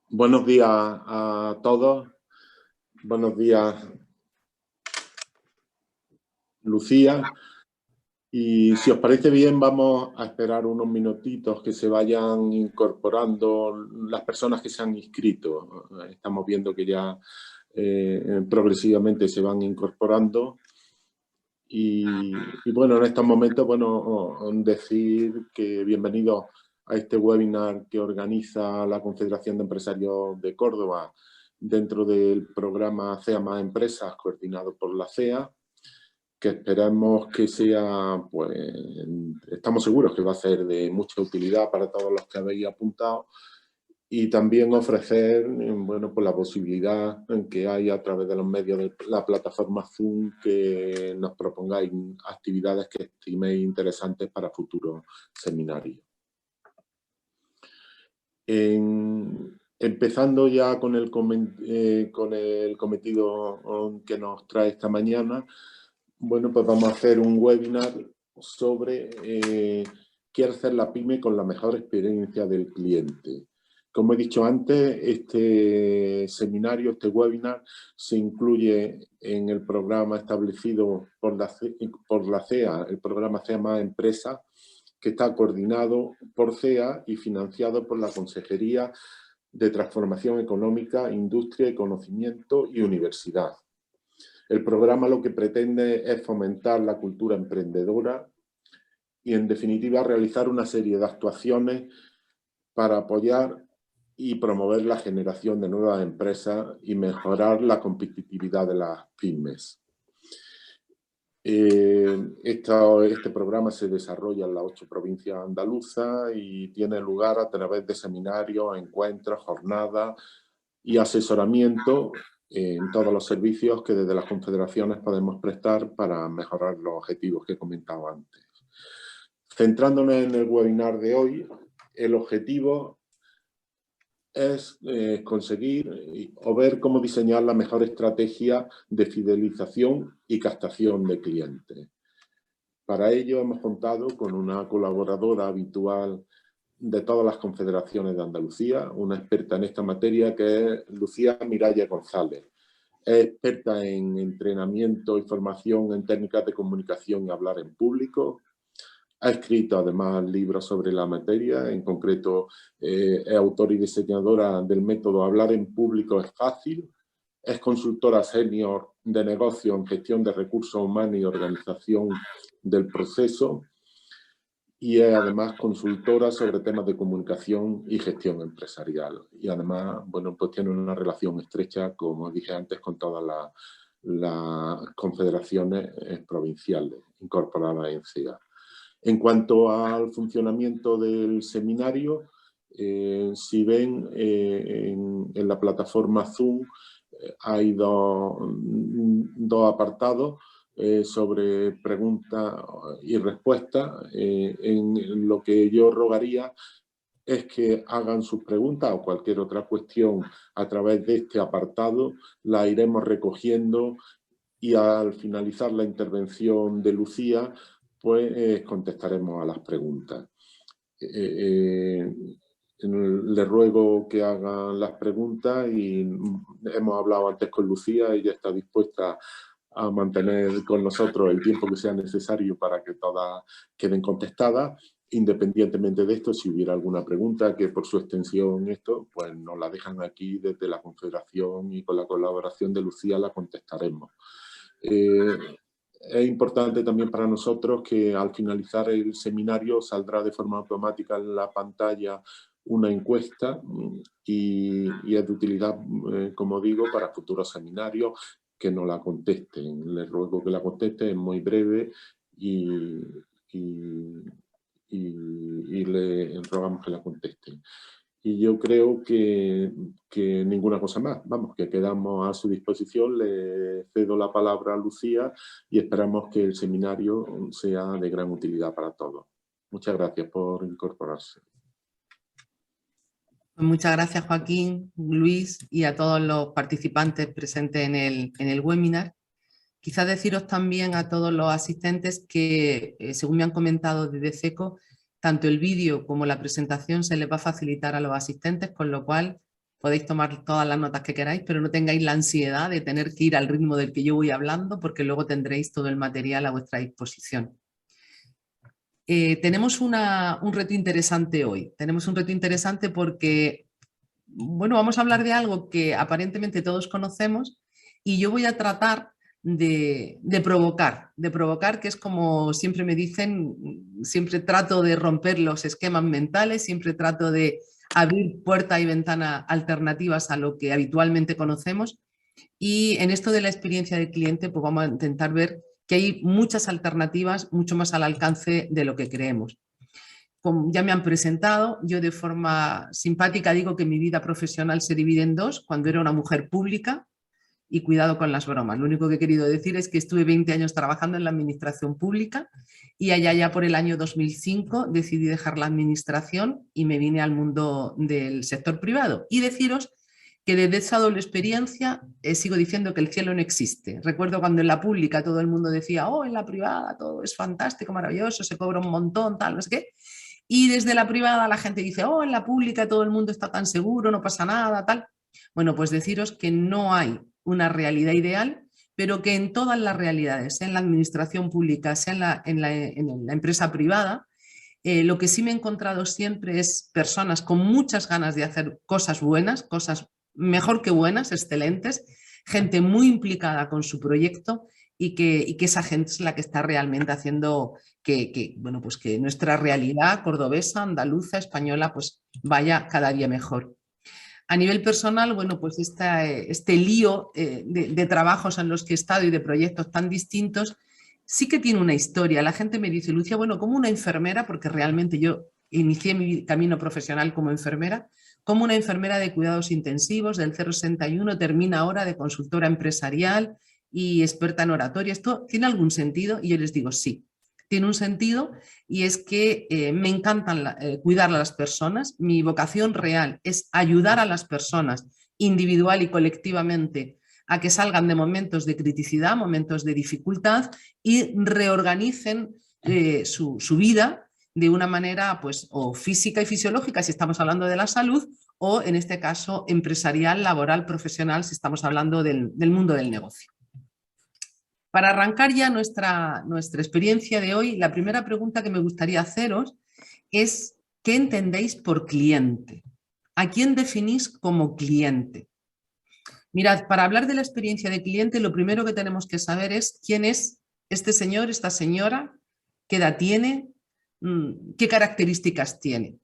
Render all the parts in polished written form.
Buenos días a todos. Buenos días, Lucía. Y si os parece bien, vamos a esperar unos minutitos que se vayan incorporando las personas que se han inscrito. Estamos viendo que ya progresivamente se van incorporando. Y bueno, en estos momentos, bueno, decir que bienvenidos a este webinar que organiza la Confederación de Empresarios de Córdoba dentro del programa CEA más Empresas, coordinado por la CEA, que esperamos que sea, pues, estamos seguros que va a ser de mucha utilidad para todos los que habéis apuntado, y también ofrecer, bueno, pues la posibilidad que hay a través de los medios de la plataforma Zoom que nos propongáis actividades que estiméis interesantes para futuros seminarios. Empezando ya con el cometido que nos trae esta mañana, bueno, pues vamos a hacer un webinar sobre qué hacer la pyme con la mejor experiencia del cliente. Como he dicho antes, este seminario, este webinar, se incluye en el programa establecido por la CEA, el programa CEA más Empresas, que está coordinado por CEA y financiado por la Consejería de Transformación Económica, Industria y Conocimiento y Universidad. El programa lo que pretende es fomentar la cultura emprendedora y, en definitiva, realizar una serie de actuaciones para apoyar y promover la generación de nuevas empresas y mejorar la competitividad de las pymes. Este programa se desarrolla en las 8 provincias andaluzas y tiene lugar a través de seminarios, encuentros, jornadas y asesoramiento en todos los servicios que desde las confederaciones podemos prestar para mejorar los objetivos que he comentado antes. Centrándonos en el webinar de hoy, el objetivo es conseguir o ver cómo diseñar la mejor estrategia de fidelización y captación de clientes. Para ello hemos contado con una colaboradora habitual de todas las confederaciones de Andalucía, una experta en esta materia, que es Lucía Miralles González. Es experta en entrenamiento y formación en técnicas de comunicación y hablar en público. Ha escrito además libros sobre la materia, en concreto es autora y diseñadora del método Hablar en Público es Fácil. Es consultora senior de negocio en gestión de recursos humanos y organización del proceso, y es además consultora sobre temas de comunicación y gestión empresarial. Y además, bueno, pues tiene una relación estrecha, como dije antes, con todas las confederaciones provinciales incorporadas en CEA. En cuanto al funcionamiento del seminario, si ven en la plataforma Zoom hay dos apartados sobre preguntas y respuestas. En lo que yo rogaría es que hagan sus preguntas o cualquier otra cuestión a través de este apartado. La iremos recogiendo y al finalizar la intervención de Lucía, pues contestaremos a las preguntas. Le ruego que hagan las preguntas y hemos hablado antes con Lucía, ella está dispuesta a mantener con nosotros el tiempo que sea necesario para que todas queden contestadas. Independientemente de esto, si hubiera alguna pregunta que por su extensión pues nos la dejan aquí desde la Confederación y con la colaboración de Lucía la contestaremos. Es importante también para nosotros que al finalizar el seminario saldrá de forma automática en la pantalla una encuesta y es de utilidad, como digo, para futuros seminarios que nos la contesten. Les ruego que la contesten, es muy breve y le rogamos que la contesten. Y yo creo que ninguna cosa más. Vamos, que quedamos a su disposición. Le cedo la palabra a Lucía y esperamos que el seminario sea de gran utilidad para todos. Muchas gracias por incorporarse. Muchas gracias, Joaquín, Luis y a todos los participantes presentes en el webinar. Quizás deciros también a todos los asistentes que, según me han comentado desde CECO, tanto el vídeo como la presentación se les va a facilitar a los asistentes, con lo cual podéis tomar todas las notas que queráis, pero no tengáis la ansiedad de tener que ir al ritmo del que yo voy hablando, porque luego tendréis todo el material a vuestra disposición. Tenemos un reto interesante hoy. Tenemos un reto interesante porque, bueno, vamos a hablar de algo que aparentemente todos conocemos y yo voy a tratar de provocar, que es como siempre me dicen, siempre trato de romper los esquemas mentales, siempre trato de abrir puerta y ventana alternativas a lo que habitualmente conocemos, y en esto de la experiencia del cliente pues vamos a intentar ver que hay muchas alternativas mucho más al alcance de lo que creemos. Como ya me han presentado, yo de forma simpática digo que mi vida profesional se divide en dos: cuando era una mujer pública, y cuidado con las bromas. Lo único que he querido decir es que estuve 20 años trabajando en la administración pública y allá ya por el año 2005 decidí dejar la administración y me vine al mundo del sector privado. Y deciros que desde esa doble experiencia sigo diciendo que el cielo no existe. Recuerdo cuando en la pública todo el mundo decía, oh, en la privada todo es fantástico, maravilloso, se cobra un montón, tal, no sé qué. Y desde la privada la gente dice, oh, en la pública todo el mundo está tan seguro, no pasa nada, tal. Bueno, pues deciros que no hay una realidad ideal, pero que en todas las realidades, sea en la administración pública, sea en la empresa privada, lo que sí me he encontrado siempre es personas con muchas ganas de hacer cosas buenas, cosas mejor que buenas, excelentes, gente muy implicada con su proyecto y que esa gente es la que está realmente haciendo bueno, pues que nuestra realidad cordobesa, andaluza, española, pues vaya cada día mejor. A nivel personal, bueno, pues este lío de trabajos en los que he estado y de proyectos tan distintos sí que tiene una historia. La gente me dice, Lucia, bueno, como una enfermera, porque realmente yo inicié mi camino profesional como enfermera de cuidados intensivos del 061, termina ahora de consultora empresarial y experta en oratoria. ¿Esto tiene algún sentido? Y yo les digo, sí. Tiene un sentido, y es que me encantan cuidar a las personas. Mi vocación real es ayudar a las personas individual y colectivamente a que salgan de momentos de criticidad, momentos de dificultad y reorganicen su vida de una manera pues, o física y fisiológica si estamos hablando de la salud, o en este caso empresarial, laboral, profesional si estamos hablando del mundo del negocio. Para arrancar ya nuestra experiencia de hoy, la primera pregunta que me gustaría haceros es ¿qué entendéis por cliente? ¿A quién definís como cliente? Mirad, para hablar de la experiencia de cliente, lo primero que tenemos que saber es quién es este señor, esta señora, qué edad tiene, qué características tiene.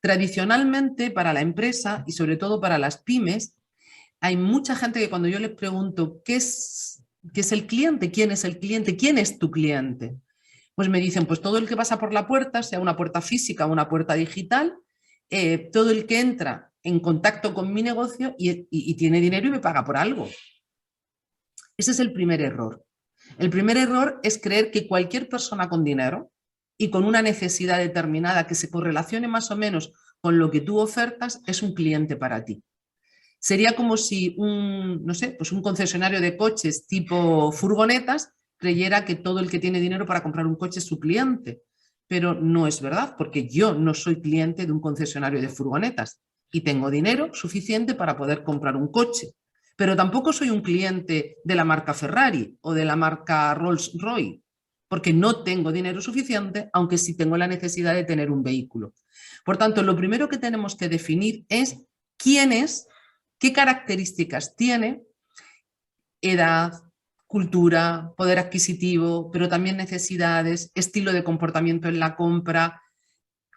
Tradicionalmente, para la empresa y sobre todo para las pymes, hay mucha gente que cuando yo les pregunto ¿qué es el cliente? ¿Quién es el cliente? ¿Quién es tu cliente? Pues me dicen, pues todo el que pasa por la puerta, sea una puerta física o una puerta digital, todo el que entra en contacto con mi negocio y tiene dinero y me paga por algo. Ese es el primer error. El primer error es creer que cualquier persona con dinero y con una necesidad determinada que se correlacione más o menos con lo que tú ofertas es un cliente para ti. Sería como si no sé, pues un concesionario de coches tipo furgonetas creyera que todo el que tiene dinero para comprar un coche es su cliente. Pero no es verdad, porque yo no soy cliente de un concesionario de furgonetas y tengo dinero suficiente para poder comprar un coche. Pero tampoco soy un cliente de la marca Ferrari o de la marca Rolls-Royce, porque no tengo dinero suficiente, aunque sí tengo la necesidad de tener un vehículo. Por tanto, lo primero que tenemos que definir es quién es, qué características tiene, edad, cultura, poder adquisitivo, pero también necesidades, estilo de comportamiento en la compra,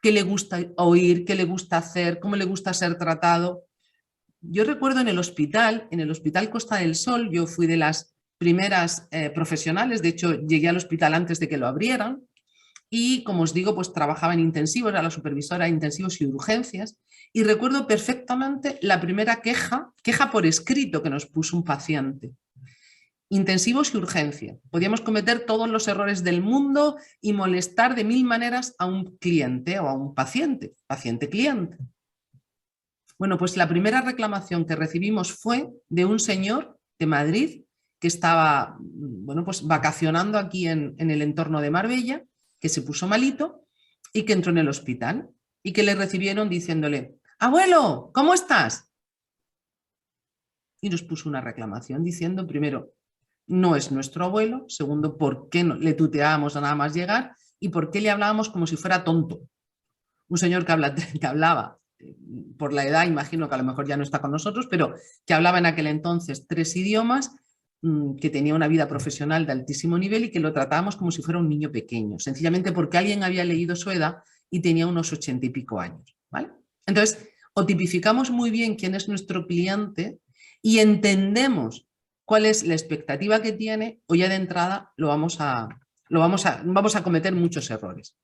qué le gusta oír, qué le gusta hacer, cómo le gusta ser tratado. Yo recuerdo en el hospital Costa del Sol, yo fui de las primeras profesionales, de hecho llegué al hospital antes de que lo abrieran y como os digo, pues trabajaba en intensivos, era la supervisora de intensivos y urgencias, y recuerdo perfectamente la primera queja por escrito que nos puso un paciente. Intensivos y urgencia. Podíamos cometer todos los errores del mundo y molestar de mil maneras a un cliente o a un paciente, paciente-cliente. Bueno, pues la primera reclamación que recibimos fue de un señor de Madrid que estaba, bueno, pues vacacionando aquí en el entorno de Marbella, que se puso malito y que entró en el hospital y que le recibieron diciéndole, abuelo, ¿cómo estás? y nos puso una reclamación diciendo, primero, no es nuestro abuelo, segundo, por qué no, le tuteábamos nada más llegar y por qué le hablábamos como si fuera tonto. Un señor que hablaba, por la edad, imagino que a lo mejor ya no está con nosotros, pero que hablaba en aquel entonces 3 idiomas, que tenía una vida profesional de altísimo nivel y que lo tratábamos como si fuera un niño pequeño, sencillamente porque alguien había leído su edad y tenía unos 80 y pico años, ¿vale? Entonces, o tipificamos muy bien quién es nuestro cliente y entendemos cuál es la expectativa que tiene, o ya de entrada vamos a cometer muchos errores.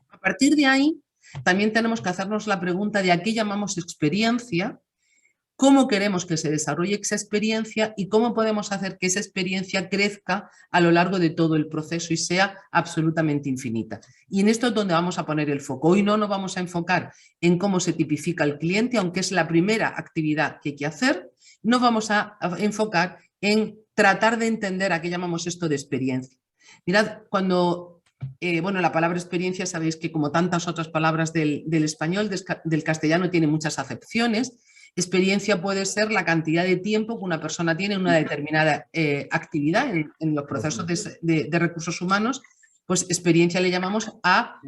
A partir de ahí, también tenemos que hacernos la pregunta de a qué llamamos experiencia, cómo queremos que se desarrolle esa experiencia y cómo podemos hacer que esa experiencia crezca a lo largo de todo el proceso y sea absolutamente infinita. Y en esto es donde vamos a poner el foco. Hoy no nos vamos a enfocar en cómo se tipifica el cliente, aunque es la primera actividad que hay que hacer, nos vamos a enfocar en tratar de entender a qué llamamos esto de experiencia. Mirad, cuando... bueno, la palabra experiencia, sabéis que como tantas otras palabras del español, del castellano, tiene muchas acepciones. Experiencia puede ser la cantidad de tiempo que una persona tiene en una determinada actividad en los procesos de recursos humanos. Pues experiencia le llamamos a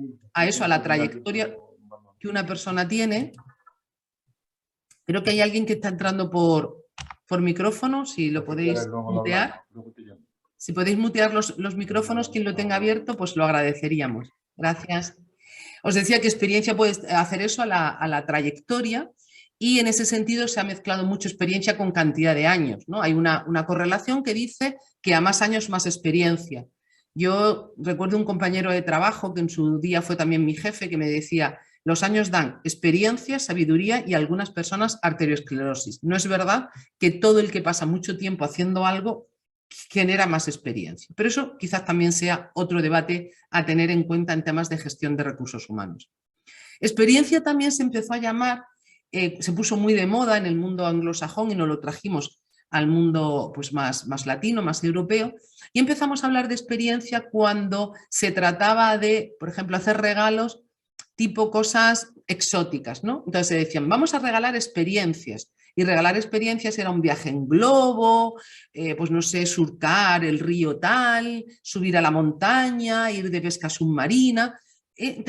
eso, a la trayectoria que una persona tiene. Creo que hay alguien que está entrando por micrófono, si lo podéis mutear. Si podéis mutear los micrófonos, quien lo tenga abierto, pues lo agradeceríamos. Gracias. Os decía que experiencia puede hacer eso a la trayectoria. Y en ese sentido se ha mezclado mucho experiencia con cantidad de años, ¿no? Hay una correlación que dice que a más años, más experiencia. Yo recuerdo un compañero de trabajo que en su día fue también mi jefe, que me decía, los años dan experiencia, sabiduría y a algunas personas arteriosclerosis. No es verdad que todo el que pasa mucho tiempo haciendo algo genera más experiencia. Pero eso quizás también sea otro debate a tener en cuenta en temas de gestión de recursos humanos. Experiencia también se empezó a llamar, se puso muy de moda en el mundo anglosajón y nos lo trajimos al mundo pues, más latino, más europeo, y empezamos a hablar de experiencia cuando se trataba de, por ejemplo, hacer regalos tipo cosas exóticas, ¿no? Entonces se decían, vamos a regalar experiencias, y regalar experiencias era un viaje en globo, pues no sé, surcar el río tal, subir a la montaña, ir de pesca submarina.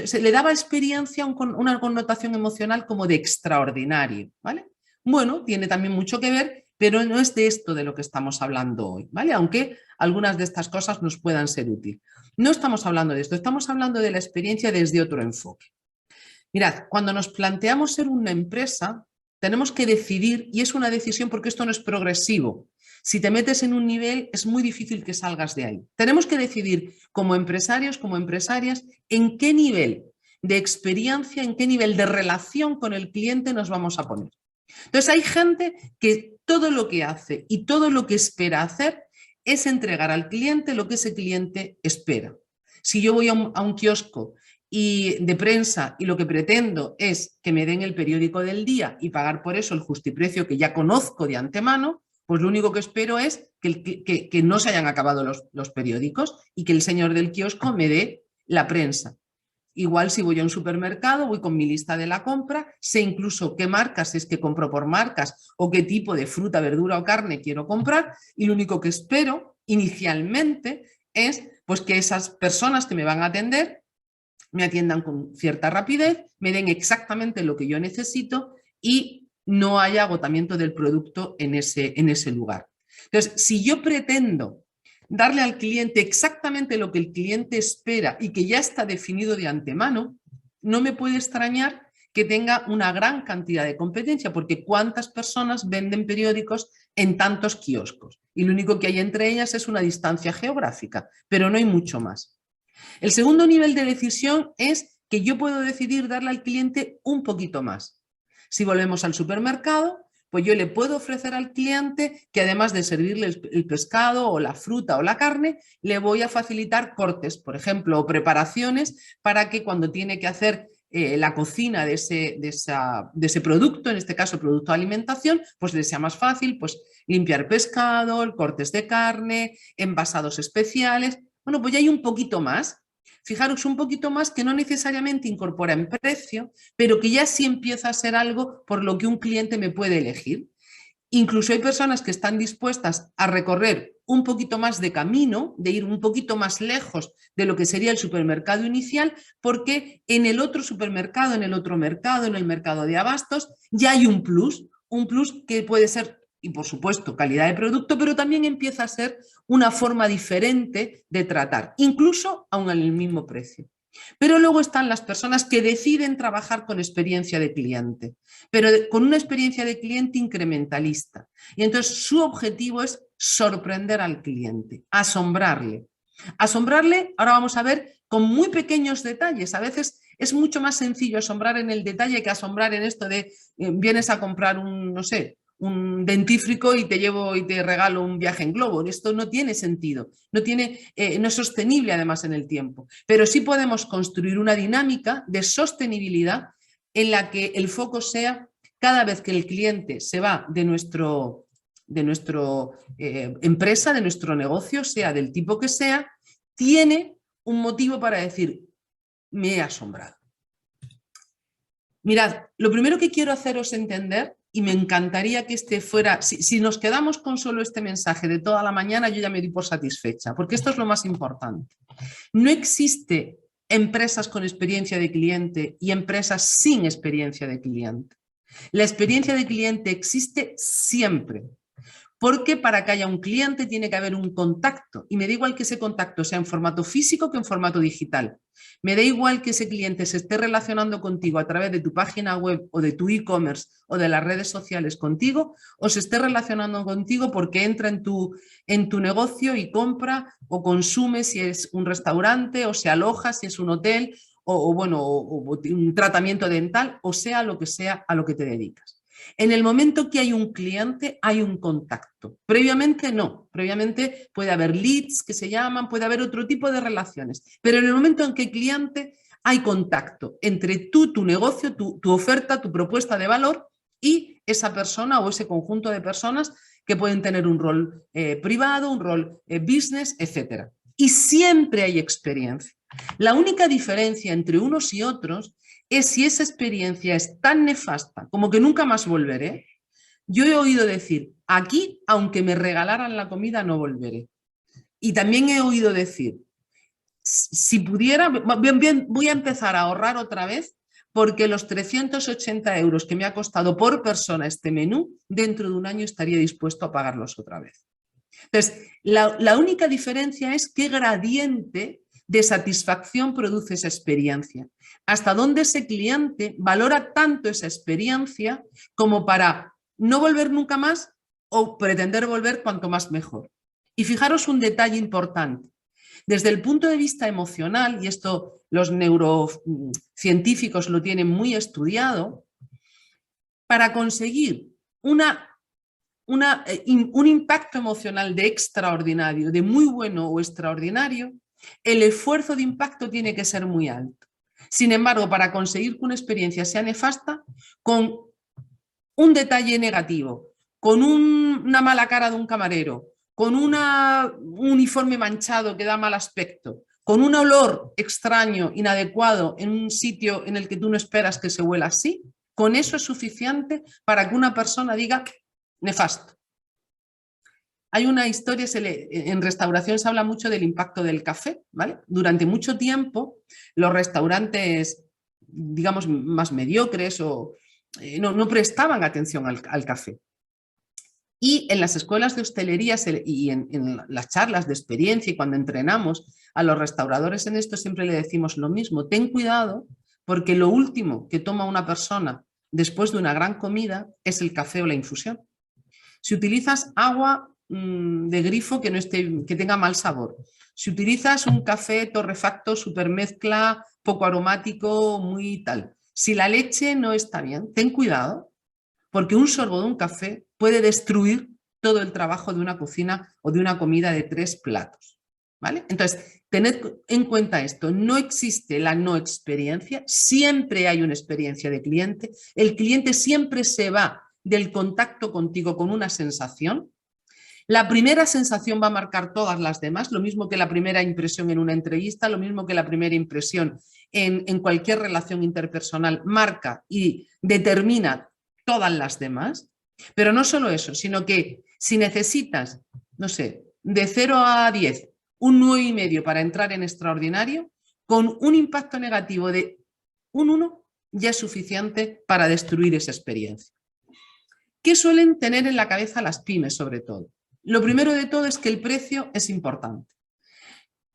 Se le daba experiencia una connotación emocional como de extraordinario, ¿vale? Bueno, tiene también mucho que ver, pero no es de esto de lo que estamos hablando hoy, ¿vale? Aunque algunas de estas cosas nos puedan ser útiles. No estamos hablando de esto, estamos hablando de la experiencia desde otro enfoque. Mirad, cuando nos planteamos ser una empresa, tenemos que decidir, y es una decisión porque esto no es progresivo. Si te metes en un nivel, es muy difícil que salgas de ahí. Tenemos que decidir como empresarios, como empresarias, en qué nivel de experiencia, en qué nivel de relación con el cliente nos vamos a poner. Entonces hay gente que todo lo que hace y todo lo que espera hacer es entregar al cliente lo que ese cliente espera. Si yo voy a un kiosco de prensa y lo que pretendo es que me den el periódico del día y pagar por eso el justiprecio que ya conozco de antemano, pues lo único que espero es que no se hayan acabado los periódicos y que el señor del kiosco me dé la prensa. Igual si voy a un supermercado, voy con mi lista de la compra, sé incluso qué marcas, si es que compro por marcas, o qué tipo de fruta, verdura o carne quiero comprar, y lo único que espero inicialmente es pues, que esas personas que me van a atender me atiendan con cierta rapidez, me den exactamente lo que yo necesito y no haya agotamiento del producto en ese lugar. Entonces, si yo pretendo darle al cliente exactamente lo que el cliente espera y que ya está definido de antemano, no me puede extrañar que tenga una gran cantidad de competencia, porque ¿cuántas personas venden periódicos en tantos kioscos? Y lo único que hay entre ellas es una distancia geográfica, pero no hay mucho más. El segundo nivel de decisión es que yo puedo decidir darle al cliente un poquito más. Si volvemos al supermercado, pues yo le puedo ofrecer al cliente que además de servirle el pescado o la fruta o la carne, le voy a facilitar cortes, por ejemplo, o preparaciones para que cuando tiene que hacer la cocina de ese producto, en este caso producto de alimentación, pues le sea más fácil pues, limpiar pescado, cortes de carne, envasados especiales. Bueno, pues ya hay un poquito más. Fijaros, un poquito más que no necesariamente incorpora en precio, pero que ya sí empieza a ser algo por lo que un cliente me puede elegir. Incluso hay personas que están dispuestas a recorrer un poquito más de camino, de ir un poquito más lejos de lo que sería el supermercado inicial, porque en el otro supermercado, en el otro mercado, en el mercado de abastos, ya hay un plus que puede ser, y por supuesto, calidad de producto, pero también empieza a ser una forma diferente de tratar, incluso aún en el mismo precio. Pero luego están las personas que deciden trabajar con experiencia de cliente, pero con una experiencia de cliente incrementalista. Y entonces su objetivo es sorprender al cliente, asombrarle. Asombrarle, ahora vamos a ver, con muy pequeños detalles. A veces es mucho más sencillo asombrar en el detalle que asombrar en esto de vienes a comprar un, no sé, un dentífrico y te llevo y te regalo un viaje en globo. Esto no tiene sentido, no es sostenible además en el tiempo, pero sí podemos construir una dinámica de sostenibilidad en la que el foco sea cada vez que el cliente se va de nuestra empresa, de nuestro negocio, sea del tipo que sea, tiene un motivo para decir, me he asombrado. Mirad, lo primero que quiero haceros entender, y me encantaría que este fuera, si nos quedamos con solo este mensaje de toda la mañana, yo ya me doy por satisfecha, porque esto es lo más importante. No existe empresas con experiencia de cliente y empresas sin experiencia de cliente. La experiencia de cliente existe siempre, porque para que haya un cliente tiene que haber un contacto, y me da igual que ese contacto sea en formato físico que en formato digital. Me da igual que ese cliente se esté relacionando contigo a través de tu página web o de tu e-commerce o de las redes sociales contigo, o se esté relacionando contigo porque entra en tu negocio y compra o consume si es un restaurante, o se aloja si es un hotel o un tratamiento dental, o sea lo que sea a lo que te dedicas. En el momento que hay un cliente, hay un contacto. Previamente no. Previamente puede haber leads que se llaman, puede haber otro tipo de relaciones. Pero en el momento en que hay cliente, hay contacto entre tú, tu negocio, tu oferta, tu propuesta de valor y esa persona o ese conjunto de personas que pueden tener un rol privado, un rol business, etc. Y siempre hay experiencia. La única diferencia entre unos y otros es si esa experiencia es tan nefasta como que nunca más volveré. Yo he oído decir, aquí, aunque me regalaran la comida, no volveré. Y también he oído decir, si pudiera, voy a empezar a ahorrar otra vez porque los 380 euros que me ha costado por persona este menú, dentro de un año estaría dispuesto a pagarlos otra vez. Entonces, la única diferencia es qué gradiente de satisfacción produce esa experiencia. Hasta dónde ese cliente valora tanto esa experiencia como para no volver nunca más o pretender volver cuanto más mejor. Y fijaros un detalle importante. Desde el punto de vista emocional, y esto los neurocientíficos lo tienen muy estudiado, para conseguir un impacto emocional de extraordinario, de muy bueno o extraordinario, el esfuerzo de impacto tiene que ser muy alto. Sin embargo, para conseguir que una experiencia sea nefasta, con un detalle negativo, con una mala cara de un camarero, con un uniforme manchado que da mal aspecto, con un olor extraño, inadecuado en un sitio en el que tú no esperas que se huela así, con eso es suficiente para que una persona diga nefasto. Hay una historia, en restauración se habla mucho del impacto del café, ¿vale? Durante mucho tiempo los restaurantes, digamos, más mediocres no prestaban atención al café. Y en las escuelas de hostelería y en las charlas de experiencia y cuando entrenamos a los restauradores en esto siempre le decimos lo mismo, ten cuidado porque lo último que toma una persona después de una gran comida es el café o la infusión. Si utilizas agua de grifo que tenga mal sabor, si utilizas un café torrefacto, supermezcla, poco aromático, muy tal, si la leche no está bien, ten cuidado, porque un sorbo de un café puede destruir todo el trabajo de una cocina o de una comida de 3 platos. ¿Vale? Entonces, tened en cuenta esto, no existe la no experiencia, siempre hay una experiencia de cliente, el cliente siempre se va del contacto contigo con una sensación. La primera sensación va a marcar todas las demás, lo mismo que la primera impresión en una entrevista, lo mismo que la primera impresión en cualquier relación interpersonal marca y determina todas las demás. Pero no solo eso, sino que si necesitas, no sé, de 0 a 10, un 9,5 para entrar en extraordinario, con un impacto negativo de un 1 ya es suficiente para destruir esa experiencia. ¿Qué suelen tener en la cabeza las pymes sobre todo? Lo primero de todo es que el precio es importante.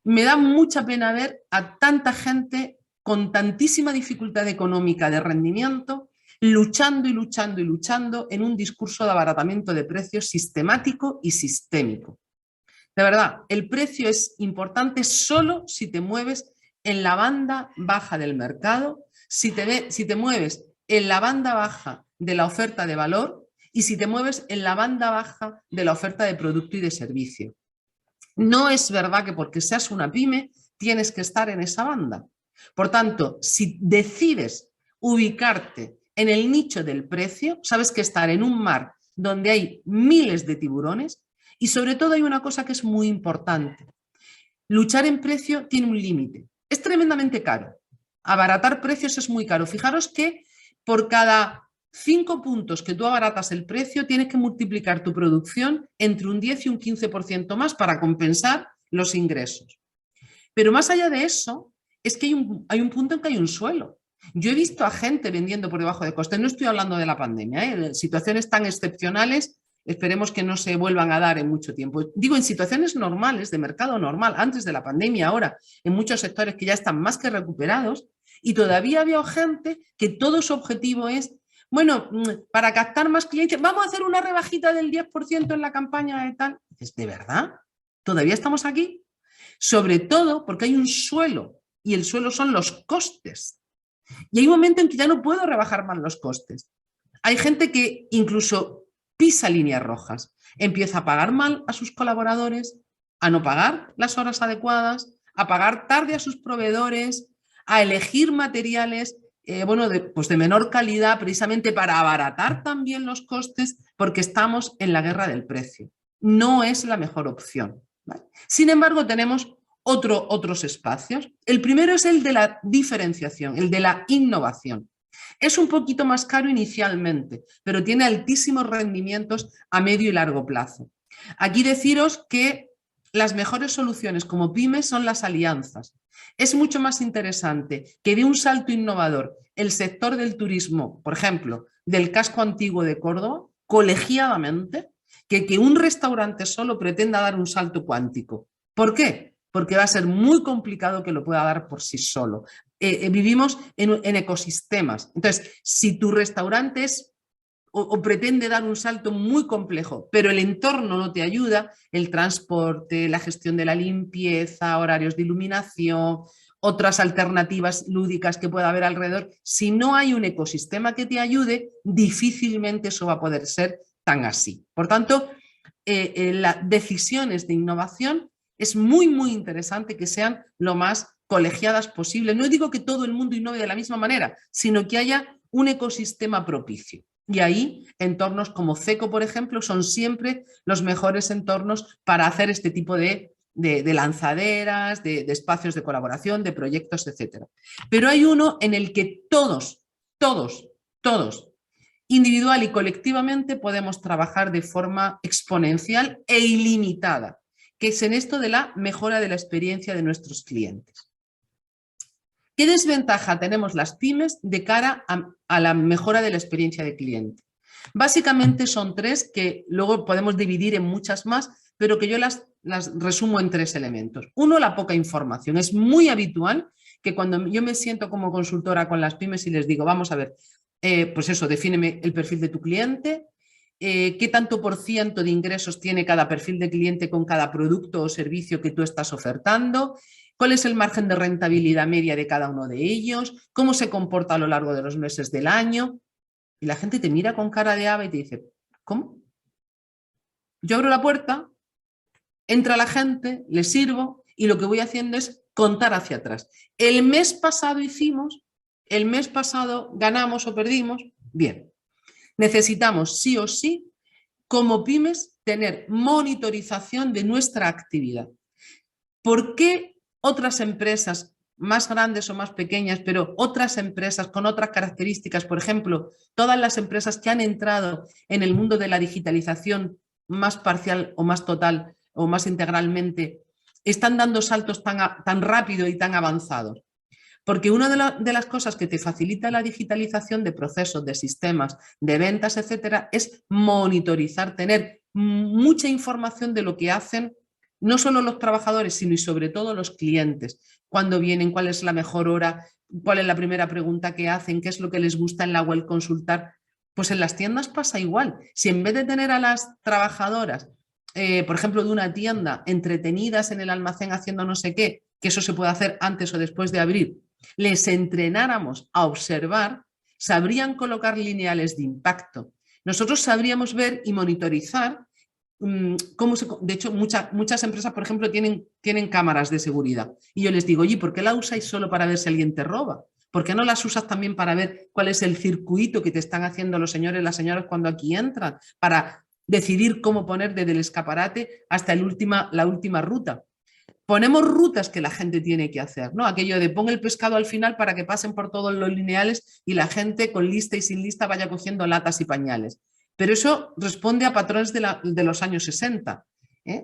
Me da mucha pena ver a tanta gente con tantísima dificultad económica de rendimiento luchando y luchando y luchando en un discurso de abaratamiento de precios sistemático y sistémico. De verdad, el precio es importante solo si te mueves en la banda baja del mercado, si te mueves en la banda baja de la oferta de valor y si te mueves en la banda baja de la oferta de producto y de servicio. No es verdad que porque seas una pyme tienes que estar en esa banda. Por tanto, si decides ubicarte en el nicho del precio, sabes que estar en un mar donde hay miles de tiburones y sobre todo hay una cosa que es muy importante. Luchar en precio tiene un límite. Es tremendamente caro. Abaratar precios es muy caro. Fijaros que por cada 5 puntos que tú abaratas el precio, tienes que multiplicar tu producción entre un 10 y un 15% más para compensar los ingresos. Pero más allá de eso, es que hay un punto en que hay un suelo. Yo he visto a gente vendiendo por debajo de coste. No estoy hablando de la pandemia, situaciones tan excepcionales, esperemos que no se vuelvan a dar en mucho tiempo. Digo, en situaciones normales, de mercado normal, antes de la pandemia, ahora, en muchos sectores que ya están más que recuperados, y todavía había gente que todo su objetivo es, bueno, para captar más clientes, vamos a hacer una rebajita del 10% en la campaña de tal. Dices, ¿de verdad? ¿Todavía estamos aquí? Sobre todo porque hay un suelo, y el suelo son los costes. Y hay un momento en que ya no puedo rebajar más los costes. Hay gente que incluso pisa líneas rojas, empieza a pagar mal a sus colaboradores, a no pagar las horas adecuadas, a pagar tarde a sus proveedores, a elegir materiales de menor calidad precisamente para abaratar también los costes, porque estamos en la guerra del precio. No es la mejor opción, ¿vale? Sin embargo, tenemos otros espacios. El primero es el de la diferenciación, el de la innovación. Es un poquito más caro inicialmente, pero tiene altísimos rendimientos a medio y largo plazo. Aquí deciros que las mejores soluciones como pymes son las alianzas. Es mucho más interesante que de un salto innovador el sector del turismo, por ejemplo, del casco antiguo de Córdoba, colegiadamente, que un restaurante solo pretenda dar un salto cuántico. ¿Por qué? Porque va a ser muy complicado que lo pueda dar por sí solo. Vivimos en ecosistemas. Entonces, si tu restaurante es o pretende dar un salto muy complejo, pero el entorno no te ayuda, el transporte, la gestión de la limpieza, horarios de iluminación, otras alternativas lúdicas que pueda haber alrededor, si no hay un ecosistema que te ayude, difícilmente eso va a poder ser tan así. Por tanto, las decisiones de innovación es muy, muy interesante que sean lo más colegiadas posible. No digo que todo el mundo innove de la misma manera, sino que haya un ecosistema propicio. Y ahí, entornos como CECO, por ejemplo, son siempre los mejores entornos para hacer este tipo de lanzaderas, de espacios de colaboración, de proyectos, etc. Pero hay uno en el que todos, individual y colectivamente, podemos trabajar de forma exponencial e ilimitada, que es en esto de la mejora de la experiencia de nuestros clientes. ¿Qué desventaja tenemos las pymes de cara a la mejora de la experiencia de cliente? Básicamente son 3 que luego podemos dividir en muchas más, pero que yo las resumo en 3 elementos. Uno, la poca información. Es muy habitual que cuando yo me siento como consultora con las pymes y les digo, vamos a ver, pues eso, defíneme el perfil de tu cliente, qué tanto por ciento de ingresos tiene cada perfil de cliente con cada producto o servicio que tú estás ofertando, cuál es el margen de rentabilidad media de cada uno de ellos, cómo se comporta a lo largo de los meses del año. Y la gente te mira con cara de ave y te dice, ¿cómo? Yo abro la puerta, entra la gente, le sirvo y lo que voy haciendo es contar hacia atrás. El mes pasado hicimos, el mes pasado ganamos o perdimos, bien. Necesitamos sí o sí, como pymes, tener monitorización de nuestra actividad. ¿Por qué otras empresas más grandes o más pequeñas, pero otras empresas con otras características, por ejemplo, todas las empresas que han entrado en el mundo de la digitalización más parcial o más total o más integralmente, están dando saltos tan rápido y tan avanzados. Porque una de las cosas que te facilita la digitalización de procesos, de sistemas, de ventas, etcétera, es monitorizar, tener mucha información de lo que hacen no solo los trabajadores, sino y sobre todo los clientes. Cuándo vienen, cuál es la mejor hora, cuál es la primera pregunta que hacen, qué es lo que les gusta en la web consultar. Pues en las tiendas pasa igual. Si en vez de tener a las trabajadoras, por ejemplo, de una tienda, entretenidas en el almacén haciendo no sé qué, que eso se puede hacer antes o después de abrir, les entrenáramos a observar, sabrían colocar lineales de impacto. Nosotros sabríamos ver y monitorizar cómo se... De hecho, muchas empresas, por ejemplo, tienen cámaras de seguridad. Y yo les digo, oye, ¿por qué la usáis solo para ver si alguien te roba? ¿Por qué no las usas también para ver cuál es el circuito que te están haciendo los señores y las señoras cuando aquí entran? Para decidir cómo poner desde el escaparate hasta la última ruta. Ponemos rutas que la gente tiene que hacer, ¿no? Aquello de pon el pescado al final para que pasen por todos los lineales y la gente con lista y sin lista vaya cogiendo latas y pañales. Pero eso responde a patrones de los años 60.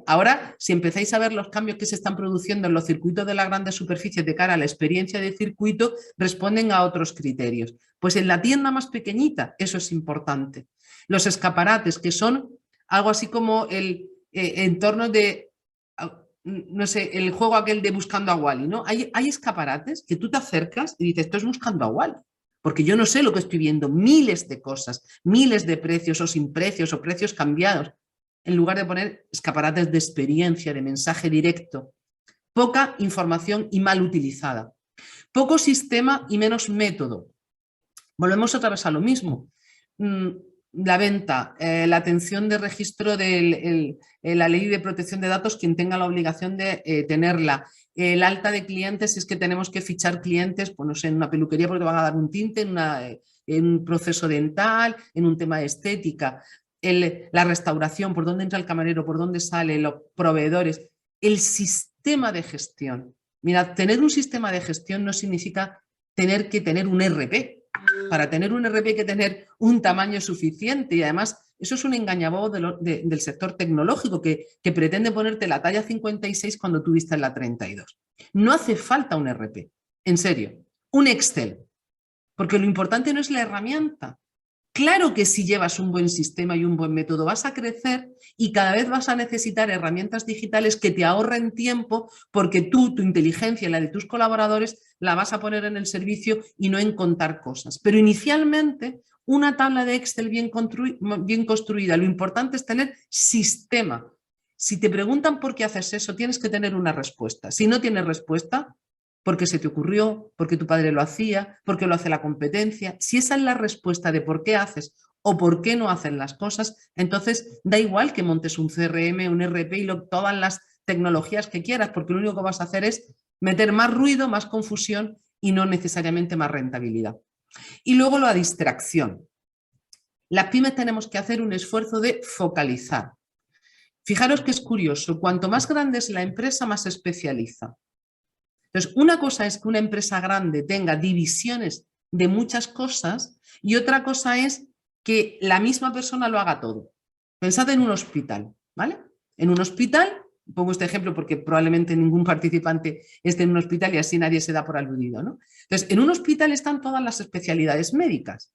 Ahora, si empezáis a ver los cambios que se están produciendo en los circuitos de las grandes superficies de cara a la experiencia de circuito, responden a otros criterios. Pues en la tienda más pequeñita, eso es importante. Los escaparates, que son algo así como el entorno de... no sé, el juego aquel de buscando a Wally, ¿no? Hay escaparates que tú te acercas y dices, esto es buscando a Wally, porque yo no sé lo que estoy viendo, miles de cosas, miles de precios o sin precios o precios cambiados, en lugar de poner escaparates de experiencia, de mensaje directo. Poca información y mal utilizada. Poco sistema y menos método. Volvemos otra vez a lo mismo. La venta, la atención de registro de la ley de protección de datos, quien tenga la obligación de tenerla, el alta de clientes, si es que tenemos que fichar clientes, pues no sé, en una peluquería porque te van a dar un tinte, en un proceso dental, en un tema de estética, la restauración, por dónde entra el camarero, por dónde sale, los proveedores, el sistema de gestión. Mira, tener un sistema de gestión no significa tener que tener un RP. Para tener un RP hay que tener un tamaño suficiente y además eso es un engañabobo del sector tecnológico que pretende ponerte la talla 56 cuando tú viste la 32. No hace falta un RP, en serio, un Excel, porque lo importante no es la herramienta. Claro que si llevas un buen sistema y un buen método vas a crecer y cada vez vas a necesitar herramientas digitales que te ahorren tiempo porque tú, tu inteligencia y la de tus colaboradores la vas a poner en el servicio y no en contar cosas. Pero inicialmente una tabla de Excel bien construida, lo importante es tener sistema. Si te preguntan por qué haces eso, tienes que tener una respuesta. Si no tienes respuesta, porque se te ocurrió, porque tu padre lo hacía, porque lo hace la competencia. Si esa es la respuesta de por qué haces o por qué no hacen las cosas, entonces da igual que montes un CRM, un RP y todas las tecnologías que quieras, porque lo único que vas a hacer es meter más ruido, más confusión y no necesariamente más rentabilidad. Y luego la distracción. Las pymes tenemos que hacer un esfuerzo de focalizar. Fijaros que es curioso, cuanto más grande es la empresa, más se especializa. Entonces, una cosa es que una empresa grande tenga divisiones de muchas cosas y otra cosa es que la misma persona lo haga todo. Pensad en un hospital, ¿vale? En un hospital, pongo este ejemplo porque probablemente ningún participante esté en un hospital y así nadie se da por aludido, ¿no? Entonces, en un hospital están todas las especialidades médicas,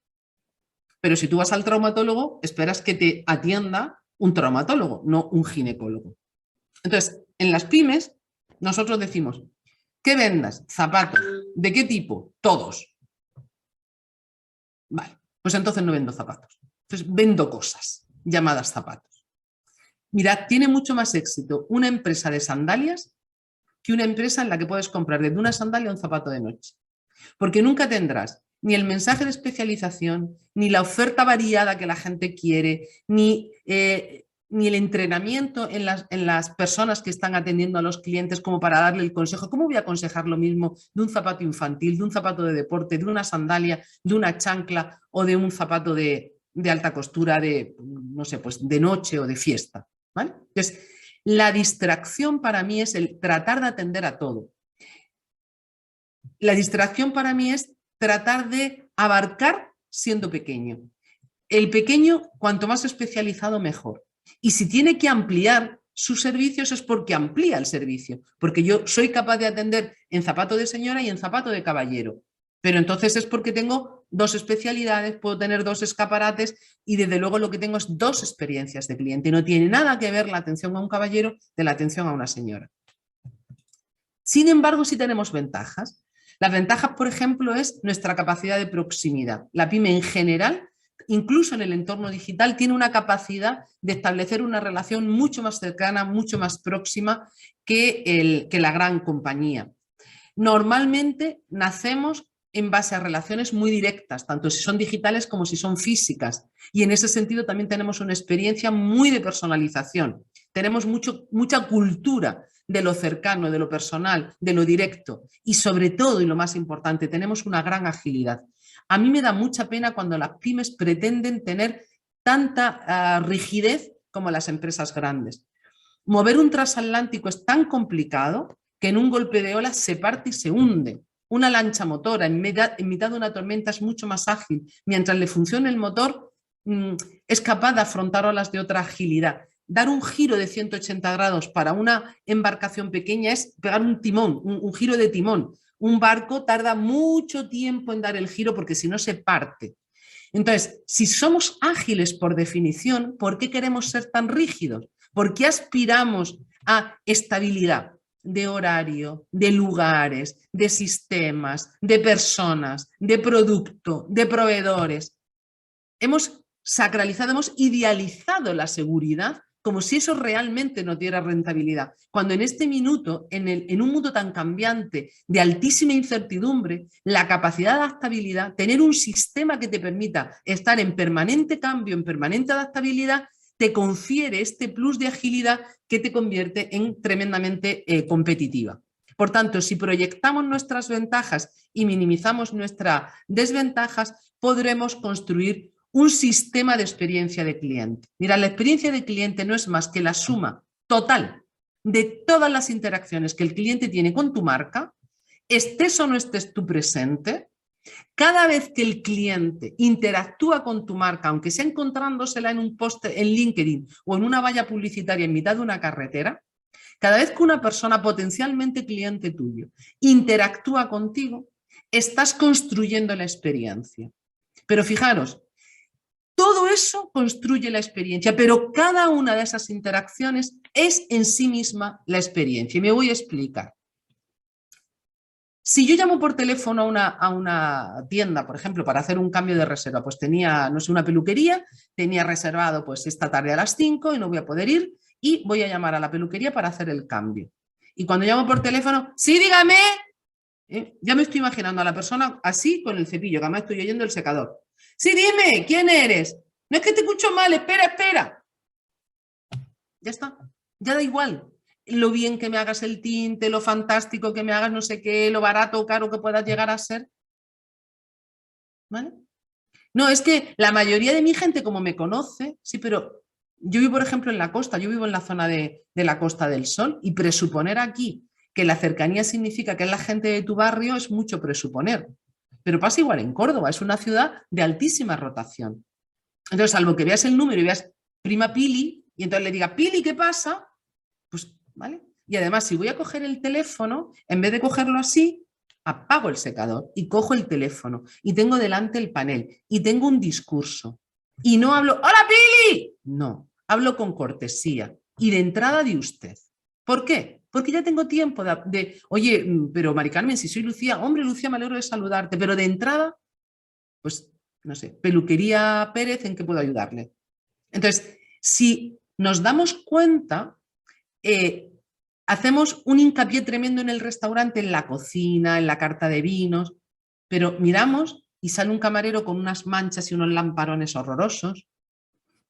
pero si tú vas al traumatólogo, esperas que te atienda un traumatólogo, no un ginecólogo. Entonces, en las pymes, nosotros decimos, ¿qué vendas? Zapatos. ¿De qué tipo? Todos. Vale, pues entonces no vendo zapatos. Entonces vendo cosas llamadas zapatos. Mirad, tiene mucho más éxito una empresa de sandalias que una empresa en la que puedes comprar desde una sandalia a un zapato de noche. Porque nunca tendrás ni el mensaje de especialización, ni la oferta variada que la gente quiere, ni el entrenamiento en las personas que están atendiendo a los clientes como para darle el consejo. ¿Cómo voy a aconsejar lo mismo de un zapato infantil, de un zapato de deporte, de una sandalia, de una chancla o de un zapato de alta costura no sé, pues de noche o de fiesta? ¿Vale? Entonces, la distracción para mí es el tratar de atender a todo. La distracción para mí es tratar de abarcar siendo pequeño. El pequeño, cuanto más especializado, mejor. Y si tiene que ampliar sus servicios es porque amplía el servicio, porque yo soy capaz de atender en zapato de señora y en zapato de caballero. Pero entonces es porque tengo 2 especialidades, puedo tener 2 escaparates y desde luego lo que tengo es 2 experiencias de cliente. No tiene nada que ver la atención a un caballero de la atención a una señora. Sin embargo, sí tenemos ventajas. Las ventajas, por ejemplo, es nuestra capacidad de proximidad. La pyme en general, incluso en el entorno digital, tiene una capacidad de establecer una relación mucho más cercana, mucho más próxima que la gran compañía. Normalmente nacemos en base a relaciones muy directas, tanto si son digitales como si son físicas. Y en ese sentido también tenemos una experiencia muy de personalización. Tenemos mucha cultura de lo cercano, de lo personal, de lo directo. Y sobre todo, y lo más importante, tenemos una gran agilidad. A mí me da mucha pena cuando las pymes pretenden tener tanta rigidez como las empresas grandes. Mover un transatlántico es tan complicado que en un golpe de ola se parte y se hunde. Una lancha motora en mitad de una tormenta es mucho más ágil. Mientras le funcione el motor, es capaz de afrontar olas de otra agilidad. Dar un giro de 180 grados para una embarcación pequeña es pegar un timón, un giro de timón. Un barco tarda mucho tiempo en dar el giro porque si no se parte. Entonces, si somos ágiles por definición, ¿por qué queremos ser tan rígidos? ¿Por qué aspiramos a estabilidad de horario, de lugares, de sistemas, de personas, de producto, de proveedores? Hemos sacralizado, hemos idealizado la seguridad como si eso realmente no diera rentabilidad. Cuando en este minuto, en un mundo tan cambiante, de altísima incertidumbre, la capacidad de adaptabilidad, tener un sistema que te permita estar en permanente cambio, en permanente adaptabilidad, te confiere este plus de agilidad que te convierte en tremendamente competitiva. Por tanto, si proyectamos nuestras ventajas y minimizamos nuestras desventajas, podremos construir un sistema de experiencia de cliente. Mira, la experiencia de cliente no es más que la suma total de todas las interacciones que el cliente tiene con tu marca, estés o no estés tú presente. Cada vez que el cliente interactúa con tu marca, aunque sea encontrándosela en un post en LinkedIn o en una valla publicitaria en mitad de una carretera, cada vez que una persona potencialmente cliente tuyo interactúa contigo, estás construyendo la experiencia. Pero fijaros, todo eso construye la experiencia, pero cada una de esas interacciones es en sí misma la experiencia. Y me voy a explicar. Si yo llamo por teléfono a una tienda, por ejemplo, para hacer un cambio de reserva, pues tenía, no sé, una peluquería, tenía reservado pues esta tarde a las 5 y no voy a poder ir y voy a llamar a la peluquería para hacer el cambio. Y cuando llamo por teléfono, sí, dígame, ya me estoy imaginando a la persona así con el cepillo, que además estoy oyendo el secador. Sí, dime, ¿quién eres? No es que te escucho mal, espera, espera. Ya está, ya da igual lo bien que me hagas el tinte, lo fantástico que me hagas no sé qué, lo barato o caro que puedas llegar a ser. ¿Vale? No, es que la mayoría de mi gente, como me conoce, sí, pero yo vivo, por ejemplo, en la costa, yo vivo en la zona de la Costa del Sol y presuponer aquí que la cercanía significa que es la gente de tu barrio es mucho presuponer. Pero pasa igual en Córdoba, es una ciudad de altísima rotación. Entonces, salvo que veas el número y veas prima Pili, y entonces le diga, Pili, ¿qué pasa? Pues, ¿vale? Y además, si voy a coger el teléfono, en vez de cogerlo así, apago el secador y cojo el teléfono y tengo delante el panel y tengo un discurso. Y no hablo, ¡hola, Pili! No, hablo con cortesía y de entrada de usted. ¿Por qué? Porque ya tengo tiempo oye, pero Mari Carmen, si soy Lucía, hombre, Lucía, me alegro de saludarte, pero de entrada, pues, no sé, peluquería Pérez, ¿en qué puedo ayudarle? Entonces, si nos damos cuenta, hacemos un hincapié tremendo en el restaurante, en la cocina, en la carta de vinos, pero miramos y sale un camarero con unas manchas y unos lamparones horrorosos.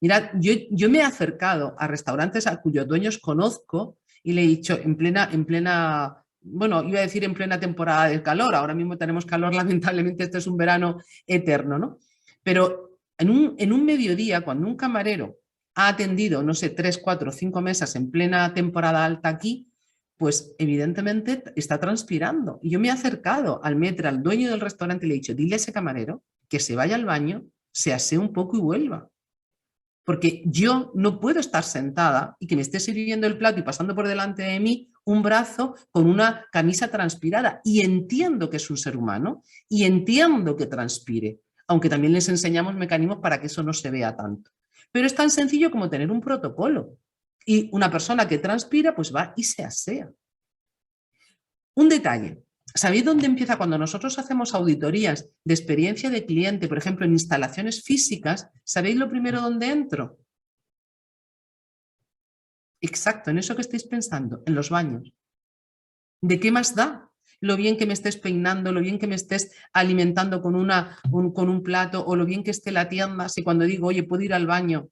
Mirad, yo me he acercado a restaurantes a cuyos dueños conozco y le he dicho en plena, bueno, iba a decir en plena temporada de calor, ahora mismo tenemos calor, lamentablemente este es un verano eterno, ¿no? Pero en un mediodía, cuando un camarero ha atendido, no sé, 3, 4, 5 mesas en plena temporada alta aquí, pues evidentemente está transpirando. Y yo me he acercado al maître, al dueño del restaurante, y le he dicho, dile a ese camarero que se vaya al baño, se asee un poco y vuelva. Porque yo no puedo estar sentada y que me esté sirviendo el plato y pasando por delante de mí un brazo con una camisa transpirada. Y entiendo que es un ser humano y entiendo que transpire, aunque también les enseñamos mecanismos para que eso no se vea tanto. Pero es tan sencillo como tener un protocolo. Y una persona que transpira, pues va y se asea. Un detalle. ¿Sabéis dónde empieza? Cuando nosotros hacemos auditorías de experiencia de cliente, por ejemplo, en instalaciones físicas, ¿sabéis lo primero dónde entro? Exacto, en eso que estáis pensando, en los baños. ¿De qué más da? Lo bien que me estés peinando, lo bien que me estés alimentando con un plato, o lo bien que esté la tienda, si cuando digo, oye, puedo ir al baño,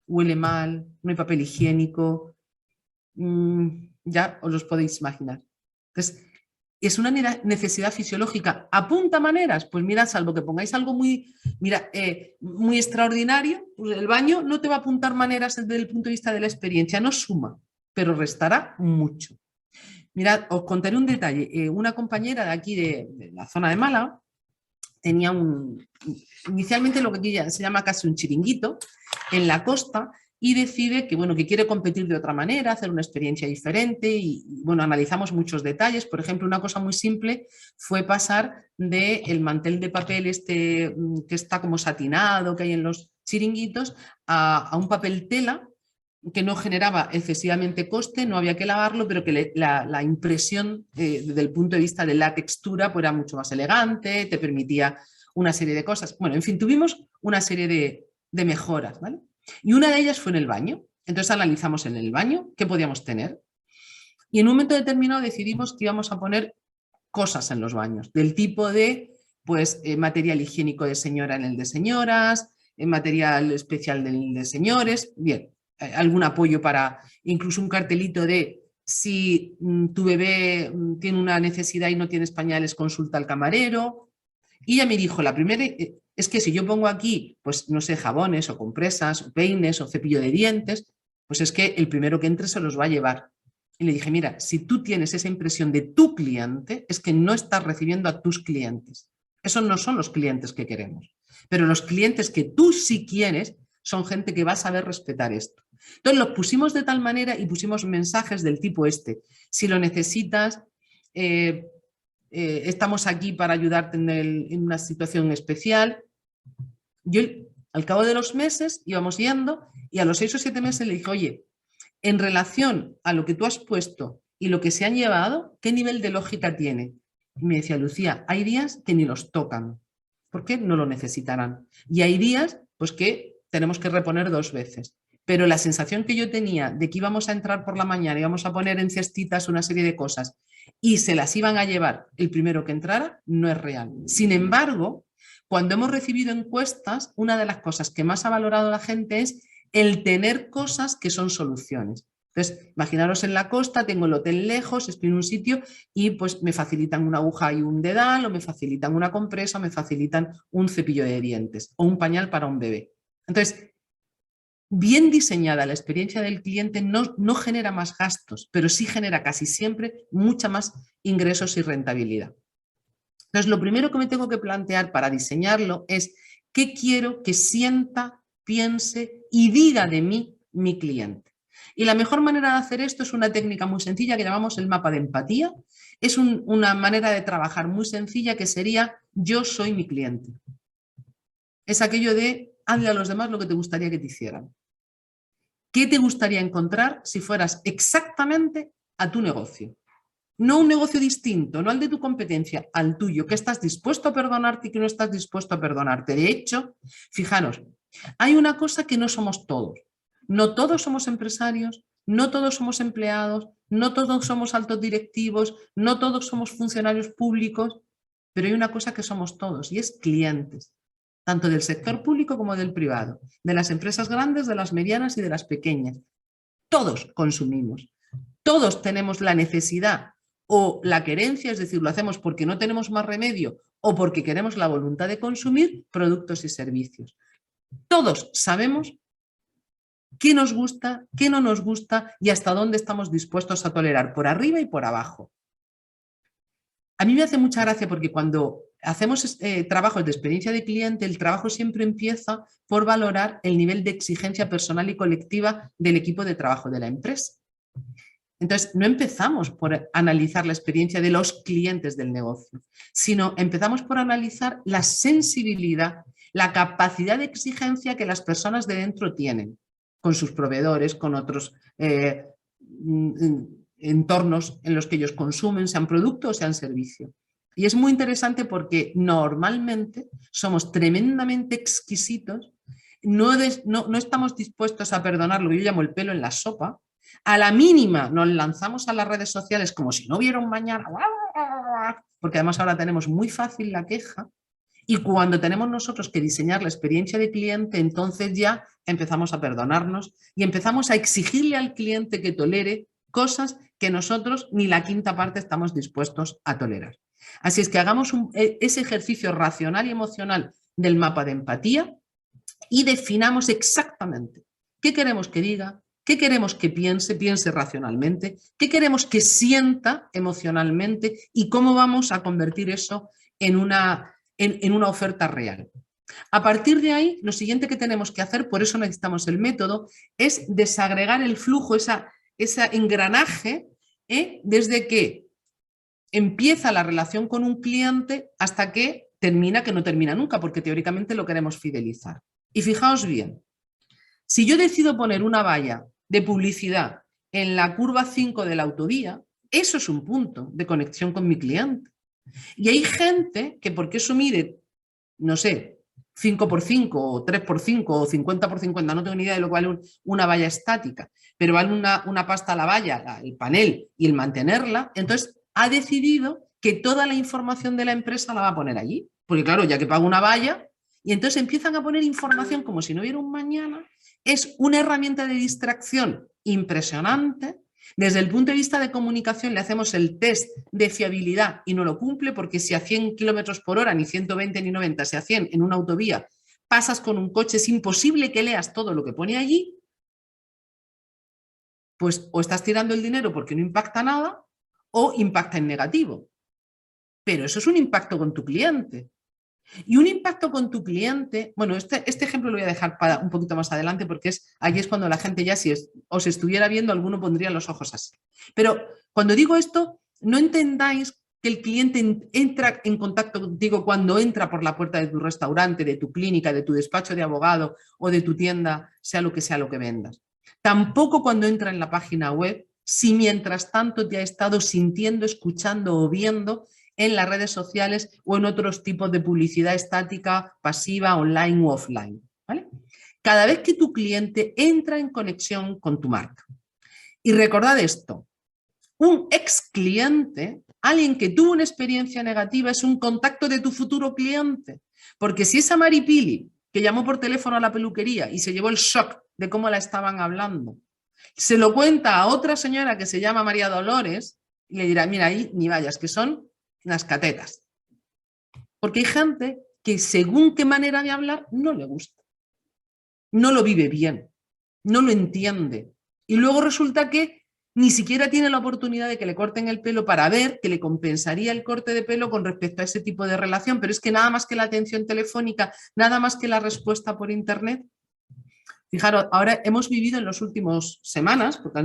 huele mal, no hay papel higiénico, ya os los podéis imaginar. Entonces, es una necesidad fisiológica. ¿Apunta maneras? Pues mira, salvo que pongáis algo muy extraordinario, pues el baño no te va a apuntar maneras desde el punto de vista de la experiencia, no suma, pero restará mucho. Mirad, os contaré un detalle. Una compañera de aquí, de la zona de Málaga, tenía inicialmente lo que aquí se llama casi un chiringuito en la costa, y decide que, bueno, que quiere competir de otra manera, hacer una experiencia diferente y bueno, analizamos muchos detalles. Por ejemplo, una cosa muy simple fue pasar del mantel de papel que está como satinado, que hay en los chiringuitos, a un papel tela que no generaba excesivamente coste, no había que lavarlo, pero que la impresión desde el punto de vista de la textura pues era mucho más elegante, te permitía una serie de cosas. Bueno, en fin, tuvimos una serie de mejoras, ¿vale? Y una de ellas fue en el baño. Entonces analizamos en el baño qué podíamos tener. Y en un momento determinado decidimos que íbamos a poner cosas en los baños, del tipo de pues, material higiénico de señora en el de señoras, material especial del de señores, bien, algún apoyo para incluso un cartelito de si tu bebé tiene una necesidad y no tienes pañales, consulta al camarero. Y ella me dijo, la primera es que si yo pongo aquí, pues no sé, jabones o compresas o peines o cepillo de dientes, pues es que el primero que entre se los va a llevar. Y le dije, mira, si tú tienes esa impresión de tu cliente, es que no estás recibiendo a tus clientes. Esos no son los clientes que queremos. Pero los clientes que tú sí quieres son gente que va a saber respetar esto. Entonces los pusimos de tal manera y pusimos mensajes del tipo este. Si lo necesitas, estamos aquí para ayudarte en una situación especial. Yo al cabo de los meses íbamos yendo y a los 6 o 7 meses le dije, oye, en relación a lo que tú has puesto y lo que se han llevado, ¿qué nivel de lógica tiene? Y me decía, Lucía, hay días que ni los tocan, porque no lo necesitarán. Y hay días pues que tenemos que reponer 2 veces. Pero la sensación que yo tenía de que íbamos a entrar por la mañana, íbamos a poner en cestitas una serie de cosas y se las iban a llevar el primero que entrara, no es real. Sin embargo, cuando hemos recibido encuestas, una de las cosas que más ha valorado la gente es el tener cosas que son soluciones. Entonces, imaginaros en la costa, tengo el hotel lejos, estoy en un sitio y pues me facilitan una aguja y un dedal, o me facilitan una compresa, o me facilitan un cepillo de dientes o un pañal para un bebé. Entonces, bien diseñada la experiencia del cliente no genera más gastos, pero sí genera casi siempre mucha más ingresos y rentabilidad. Entonces, lo primero que me tengo que plantear para diseñarlo es qué quiero que sienta, piense y diga de mí mi cliente. Y la mejor manera de hacer esto es una técnica muy sencilla que llamamos el mapa de empatía. Es una manera de trabajar muy sencilla que sería yo soy mi cliente. Es aquello de hazle a los demás lo que te gustaría que te hicieran. ¿Qué te gustaría encontrar si fueras exactamente a tu negocio? No un negocio distinto, no al de tu competencia, al tuyo. ¿Qué estás dispuesto a perdonarte y qué no estás dispuesto a perdonarte? De hecho, fijaros, hay una cosa que no somos todos. No todos somos empresarios, no todos somos empleados, no todos somos altos directivos, no todos somos funcionarios públicos, pero hay una cosa que somos todos y es clientes, tanto del sector público como del privado, de las empresas grandes, de las medianas y de las pequeñas. Todos consumimos, todos tenemos la necesidad o la querencia, es decir, lo hacemos porque no tenemos más remedio o porque queremos la voluntad de consumir productos y servicios. Todos sabemos qué nos gusta, qué no nos gusta y hasta dónde estamos dispuestos a tolerar, por arriba y por abajo. A mí me hace mucha gracia porque cuando hacemos trabajos de experiencia de cliente, el trabajo siempre empieza por valorar el nivel de exigencia personal y colectiva del equipo de trabajo de la empresa. Entonces, no empezamos por analizar la experiencia de los clientes del negocio, sino empezamos por analizar la sensibilidad, la capacidad de exigencia que las personas de dentro tienen con sus proveedores, con otros entornos en los que ellos consumen, sean producto o sean servicio. Y es muy interesante porque normalmente somos tremendamente exquisitos, no estamos dispuestos a perdonar lo que yo llamo el pelo en la sopa. A la mínima nos lanzamos a las redes sociales como si no hubiera un mañana, porque además ahora tenemos muy fácil la queja, y cuando tenemos nosotros que diseñar la experiencia de cliente, entonces ya empezamos a perdonarnos y empezamos a exigirle al cliente que tolere cosas que nosotros ni la quinta parte estamos dispuestos a tolerar. Así es que hagamos ese ejercicio racional y emocional del mapa de empatía y definamos exactamente qué queremos que diga, qué queremos que piense racionalmente, qué queremos que sienta emocionalmente y cómo vamos a convertir eso en una oferta real. A partir de ahí, lo siguiente que tenemos que hacer, por eso necesitamos el método, es desagregar el flujo, ese engranaje, desde que empieza la relación con un cliente hasta que termina, que no termina nunca, porque teóricamente lo queremos fidelizar. Y fijaos bien, si yo decido poner una valla de publicidad en la curva 5 de la autovía, eso es un punto de conexión con mi cliente. Y hay gente que porque eso mide, no sé, 5x5 o 3x5 o 50x50, no tengo ni idea de lo que vale una valla estática, pero vale una pasta la valla, el panel y el mantenerla, entonces ha decidido que toda la información de la empresa la va a poner allí, porque claro, ya que pago una valla, y entonces empiezan a poner información como si no hubiera un mañana. Es una herramienta de distracción impresionante. Desde el punto de vista de comunicación le hacemos el test de fiabilidad y no lo cumple, porque si a 100 km/h, ni 120 ni 90, si a 100 en una autovía pasas con un coche, es imposible que leas todo lo que pone allí, pues o estás tirando el dinero porque no impacta nada o impacta en negativo. Pero eso es un impacto con tu cliente. Y un impacto con tu cliente, bueno, este ejemplo lo voy a dejar para un poquito más adelante porque allí es cuando la gente ya, si os estuviera viendo, alguno pondría los ojos así. Pero cuando digo esto, no entendáis que el cliente entra en contacto contigo cuando entra por la puerta de tu restaurante, de tu clínica, de tu despacho de abogado o de tu tienda, sea lo que vendas. Tampoco cuando entra en la página web, si mientras tanto te ha estado sintiendo, escuchando o viendo en las redes sociales o en otros tipos de publicidad estática, pasiva, online u offline, ¿vale? Cada vez que tu cliente entra en conexión con tu marca. Y recordad esto, un ex cliente, alguien que tuvo una experiencia negativa, es un contacto de tu futuro cliente. Porque si esa Maripili que llamó por teléfono a la peluquería y se llevó el shock de cómo la estaban hablando, se lo cuenta a otra señora que se llama María Dolores y le dirá, mira, ahí ni vayas, que son las catetas. Porque hay gente que según qué manera de hablar no le gusta, no lo vive bien, no lo entiende. Y luego resulta que ni siquiera tiene la oportunidad de que le corten el pelo para ver que le compensaría el corte de pelo con respecto a ese tipo de relación, pero es que nada más que la atención telefónica, nada más que la respuesta por internet. Fijaros, ahora hemos vivido en las últimas semanas, porque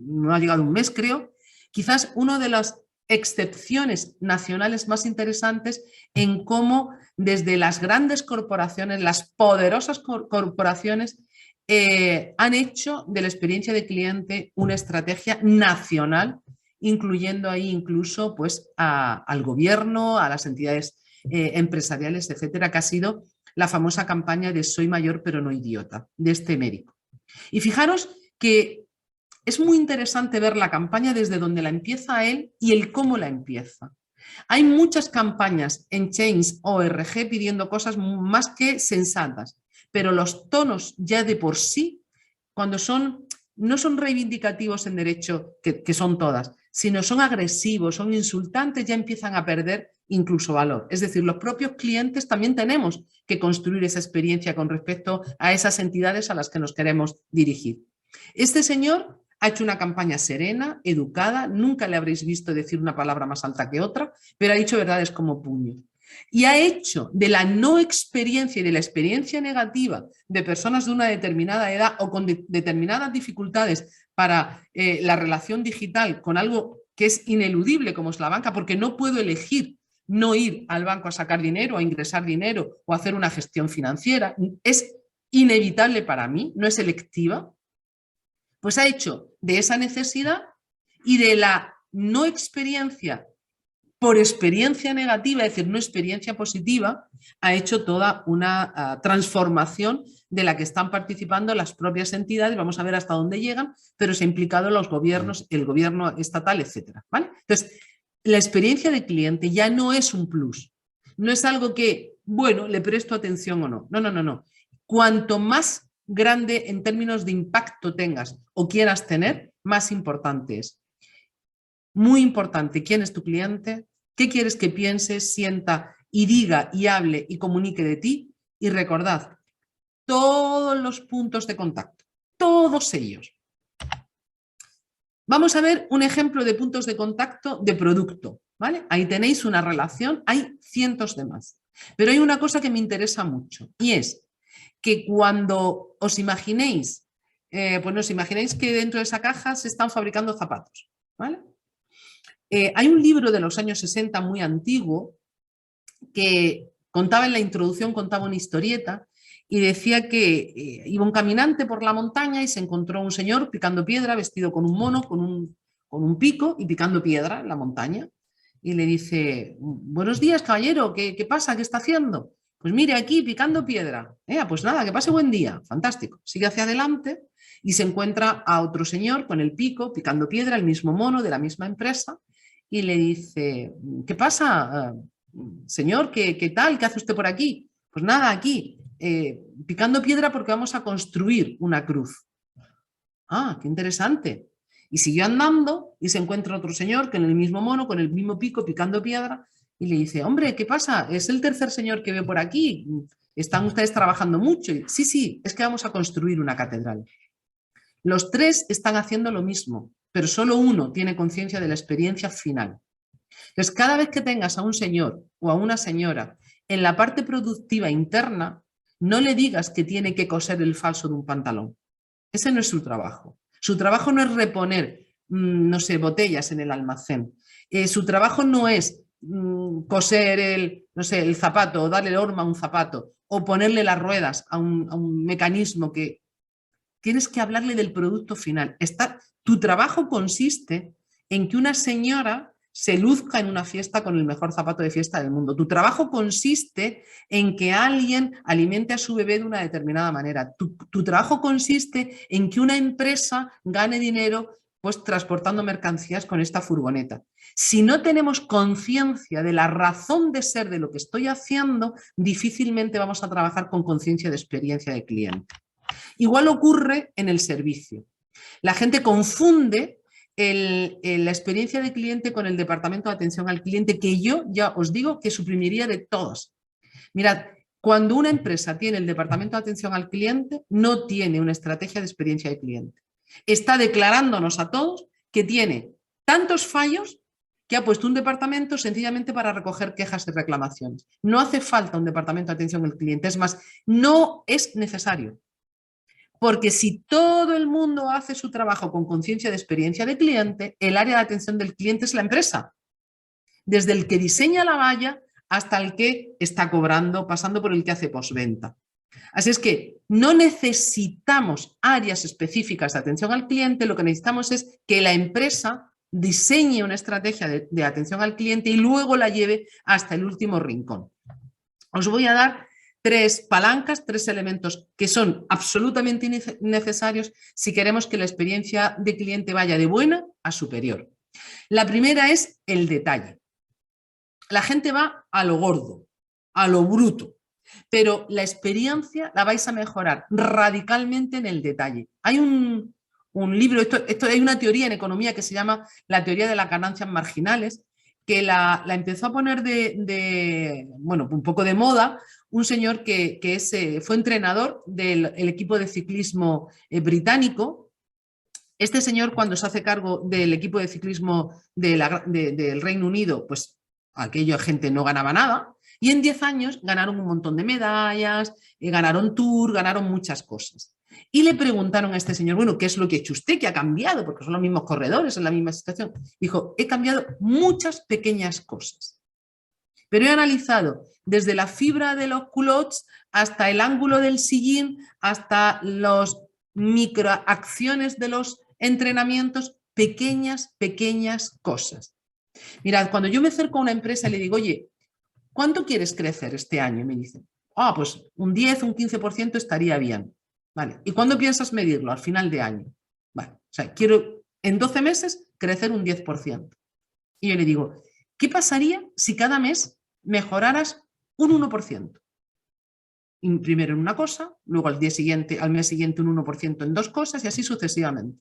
no ha llegado un mes creo, quizás una de las excepciones nacionales más interesantes en cómo desde las grandes corporaciones, las poderosas corporaciones, han hecho de la experiencia de cliente una estrategia nacional, incluyendo ahí incluso pues, al gobierno, a las entidades empresariales, etcétera, que ha sido la famosa campaña de soy mayor pero no idiota, de este médico. Y fijaros que es muy interesante ver la campaña desde donde la empieza él y el cómo la empieza. Hay muchas campañas en Change.org pidiendo cosas más que sensatas, pero los tonos ya de por sí, cuando no son reivindicativos en derecho, que son todas, sino son agresivos, son insultantes, ya empiezan a perder incluso valor. Es decir, los propios clientes también tenemos que construir esa experiencia con respecto a esas entidades a las que nos queremos dirigir. Este señor ha hecho una campaña serena, educada, nunca le habréis visto decir una palabra más alta que otra, pero ha dicho verdades como puño. Y ha hecho de la no experiencia y de la experiencia negativa de personas de una determinada edad o con determinadas dificultades para la relación digital con algo que es ineludible como es la banca, porque no puedo elegir no ir al banco a sacar dinero, a ingresar dinero o a hacer una gestión financiera, es inevitable para mí, no es electiva, pues ha hecho de esa necesidad y de la no experiencia por experiencia negativa, es decir, no experiencia positiva, ha hecho toda una transformación de la que están participando las propias entidades, vamos a ver hasta dónde llegan, pero se ha implicado los gobiernos, el gobierno estatal, etcétera, ¿vale? Entonces, la experiencia de cliente ya no es un plus, no es algo que, bueno, le presto atención o no, no. Cuanto más grande en términos de impacto tengas o quieras tener, más importante es. Muy importante, ¿quién es tu cliente? ¿Qué quieres que piense, sienta y diga y hable y comunique de ti? Y recordad, todos los puntos de contacto, todos ellos. Vamos a ver un ejemplo de puntos de contacto de producto, ¿vale? Ahí tenéis una relación, hay cientos de más. Pero hay una cosa que me interesa mucho y es que cuando os imaginéis, pues os imaginéis que dentro de esa caja se están fabricando zapatos, ¿vale? Hay un libro de los años 60 muy antiguo que contaba en la introducción, contaba una historieta y decía que iba un caminante por la montaña y se encontró un señor picando piedra, vestido con un mono, con un pico y picando piedra en la montaña. Y le dice, buenos días, caballero, ¿qué pasa? ¿Qué está haciendo? Pues mire, aquí picando piedra. Pues nada, que pase buen día. Fantástico. Sigue hacia adelante y se encuentra a otro señor con el pico, picando piedra, el mismo mono de la misma empresa. Y le dice, ¿qué pasa, señor? ¿Qué tal? ¿Qué hace usted por aquí? Pues nada, aquí, picando piedra porque vamos a construir una cruz. Ah, qué interesante. Y siguió andando y se encuentra otro señor con el mismo mono, con el mismo pico, picando piedra. Y le dice, hombre, ¿qué pasa? Es el tercer señor que veo por aquí. Están ustedes trabajando mucho. Y, sí, es que vamos a construir una catedral. Los tres están haciendo lo mismo, pero solo uno tiene conciencia de la experiencia final. Entonces, cada vez que tengas a un señor o a una señora en la parte productiva interna, no le digas que tiene que coser el falso de un pantalón. Ese no es su trabajo. Su trabajo no es reponer, no sé, botellas en el almacén. Su trabajo no es coser el zapato o darle horma a un zapato o ponerle las ruedas a un mecanismo que... Tienes que hablarle del producto final. Tu trabajo consiste en que una señora se luzca en una fiesta con el mejor zapato de fiesta del mundo. Tu trabajo consiste en que alguien alimente a su bebé de una determinada manera. Tu trabajo consiste en que una empresa gane dinero pues transportando mercancías con esta furgoneta. Si no tenemos conciencia de la razón de ser de lo que estoy haciendo, difícilmente vamos a trabajar con conciencia de experiencia de cliente. Igual ocurre en el servicio. La gente confunde la experiencia de cliente con el departamento de atención al cliente, que yo ya os digo que suprimiría de todos. Mirad, cuando una empresa tiene el departamento de atención al cliente, no tiene una estrategia de experiencia de cliente. Está declarándonos a todos que tiene tantos fallos que ha puesto un departamento sencillamente para recoger quejas y reclamaciones. No hace falta un departamento de atención al cliente, es más, no es necesario. Porque si todo el mundo hace su trabajo con conciencia de experiencia de cliente, el área de atención del cliente es la empresa. Desde el que diseña la valla hasta el que está cobrando, pasando por el que hace postventa. Así es que no necesitamos áreas específicas de atención al cliente, lo que necesitamos es que la empresa diseñe una estrategia de atención al cliente y luego la lleve hasta el último rincón. Os voy a dar 3 palancas, 3 elementos que son absolutamente necesarios si queremos que la experiencia de cliente vaya de buena a superior. La primera es el detalle. La gente va a lo gordo, a lo bruto, pero la experiencia la vais a mejorar radicalmente en el detalle. Hay un libro, hay una teoría en economía que se llama la teoría de las ganancias marginales, que la empezó a poner bueno, un poco de moda un señor que fue entrenador del equipo de ciclismo británico. Este señor, cuando se hace cargo del equipo de ciclismo del Reino Unido, pues aquella gente no ganaba nada, y en 10 años ganaron un montón de medallas, ganaron tour, ganaron muchas cosas. Y le preguntaron a este señor, bueno, ¿qué es lo que ha hecho usted? ¿Qué ha cambiado? Porque son los mismos corredores en la misma situación. Dijo, he cambiado muchas pequeñas cosas, pero he analizado desde la fibra de los culottes hasta el ángulo del sillín, hasta las microacciones de los entrenamientos, pequeñas cosas. Mirad, cuando yo me acerco a una empresa y le digo, oye, ¿cuánto quieres crecer este año? Y me dicen, pues un 10, un 15% estaría bien. Vale. ¿Y cuándo piensas medirlo? Al final de año. Vale. O sea, quiero en 12 meses crecer un 10%. Y yo le digo, ¿qué pasaría si cada mes mejoraras un 1%? Primero en una cosa, luego al mes siguiente un 1% en 2 cosas y así sucesivamente.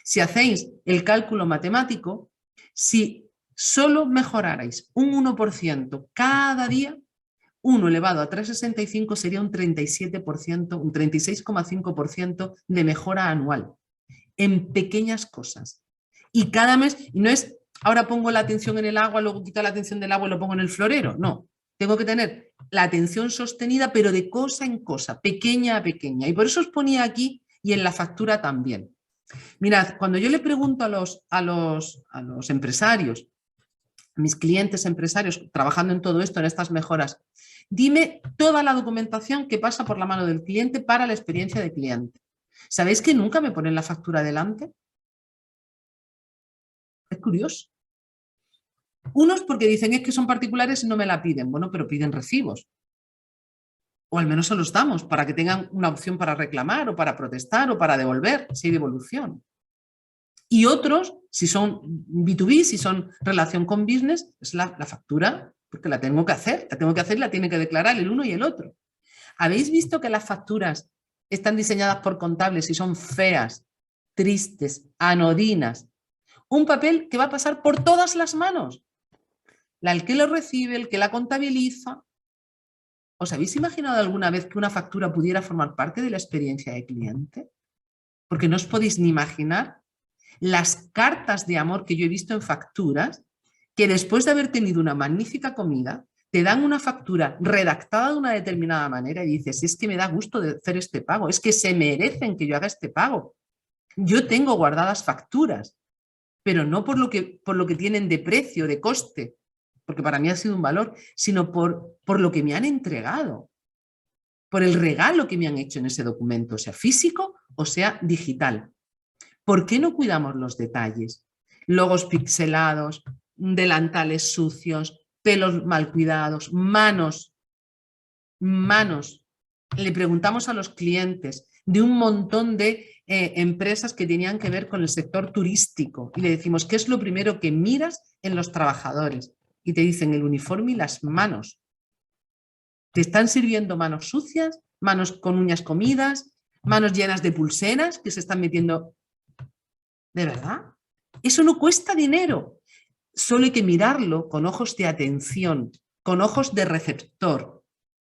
Si hacéis el cálculo matemático, si solo mejorarais un 1% cada día, 1 elevado a 365 sería un 37%, un 36,5% de mejora anual en pequeñas cosas. Y cada mes, y no es ahora pongo la atención en el agua, luego quito la atención del agua y lo pongo en el florero. No, tengo que tener la atención sostenida, pero de cosa en cosa, pequeña a pequeña. Y por eso os ponía aquí y en la factura también. Mirad, cuando yo le pregunto a los empresarios, a mis clientes empresarios trabajando en todo esto, en estas mejoras, dime toda la documentación que pasa por la mano del cliente para la experiencia de cliente. ¿Sabéis que nunca me ponen la factura delante? Es curioso. Unos porque dicen es que son particulares y no me la piden. Bueno, pero piden recibos. O al menos se los damos para que tengan una opción para reclamar o para protestar o para devolver, si hay devolución. Y otros, si son B2B, si son relación con business, es la factura, porque la tengo que hacer y la tiene que declarar el uno y el otro. ¿Habéis visto que las facturas están diseñadas por contables y son feas, tristes, anodinas? Un papel que va a pasar por todas las manos. El que lo recibe, el que la contabiliza. ¿Os habéis imaginado alguna vez que una factura pudiera formar parte de la experiencia de cliente? Porque no os podéis ni imaginar las cartas de amor que yo he visto en facturas, que después de haber tenido una magnífica comida, te dan una factura redactada de una determinada manera y dices, es que me da gusto de hacer este pago, es que se merecen que yo haga este pago. Yo tengo guardadas facturas, pero no por lo que tienen de precio, de coste, porque para mí ha sido un valor, sino por lo que me han entregado, por el regalo que me han hecho en ese documento, sea físico o sea digital. ¿Por qué no cuidamos los detalles? Logos pixelados, delantales sucios, pelos mal cuidados, manos. Le preguntamos a los clientes de un montón de empresas que tenían que ver con el sector turístico y le decimos, ¿qué es lo primero que miras en los trabajadores? Y te dicen el uniforme y las manos. ¿Te están sirviendo manos sucias, manos con uñas comidas, manos llenas de pulseras que se están metiendo? ¿De verdad? Eso no cuesta dinero. Solo hay que mirarlo con ojos de atención, con ojos de receptor.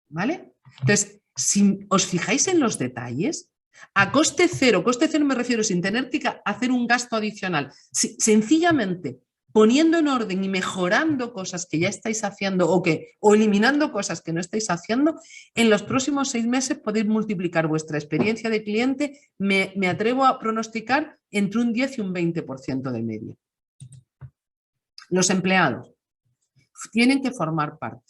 ¿Vale? Entonces, si os fijáis en los detalles, a coste cero me refiero sin tener que hacer un gasto adicional, sencillamente poniendo en orden y mejorando cosas que ya estáis haciendo o eliminando cosas que no estáis haciendo, en los próximos 6 meses podéis multiplicar vuestra experiencia de cliente, me atrevo a pronosticar, entre un 10 y un 20% de media. Los empleados tienen que formar parte.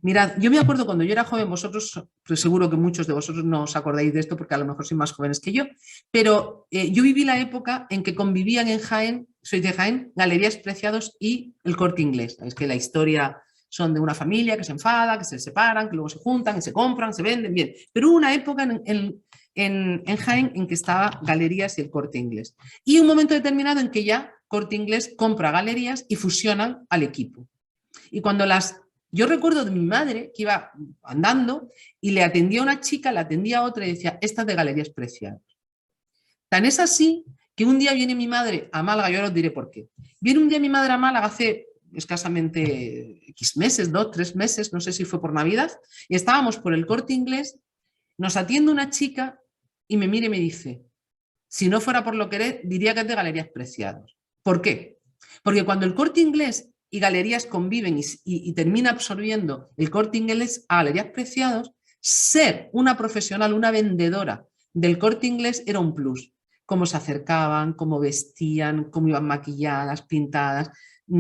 Mirad, yo me acuerdo cuando yo era joven, vosotros, pues seguro que muchos de vosotros no os acordáis de esto porque a lo mejor sois más jóvenes que yo, pero yo viví la época en que convivían en Jaén, soy de Jaén, Galerías Preciados y el Corte Inglés. Sabéis que la historia son de una familia que se enfada, que se separan, que luego se juntan, que se compran, se venden, bien. Pero hubo una época en Jaén en que estaba Galerías y el Corte Inglés. Y un momento determinado en que ya Corte Inglés compra Galerías y fusionan al equipo. Y cuando yo recuerdo de mi madre que iba andando y le atendía a una chica, le atendía a otra y decía, esta es de Galerías Preciadas. Tan es así que un día viene mi madre a Málaga, yo ahora os diré por qué. Viene un día mi madre a Málaga hace escasamente X meses, 2, 3 meses, no sé si fue por Navidad, y estábamos por el Corte Inglés, nos atiende una chica y me mira y me dice, si no fuera por lo que eres, diría que es de Galerías Preciados. ¿Por qué? Porque cuando el Corte Inglés y Galerías conviven y termina absorbiendo el Corte Inglés a Galerías Preciados, ser una profesional, una vendedora del Corte Inglés era un plus. Cómo se acercaban, cómo vestían, cómo iban maquilladas, pintadas,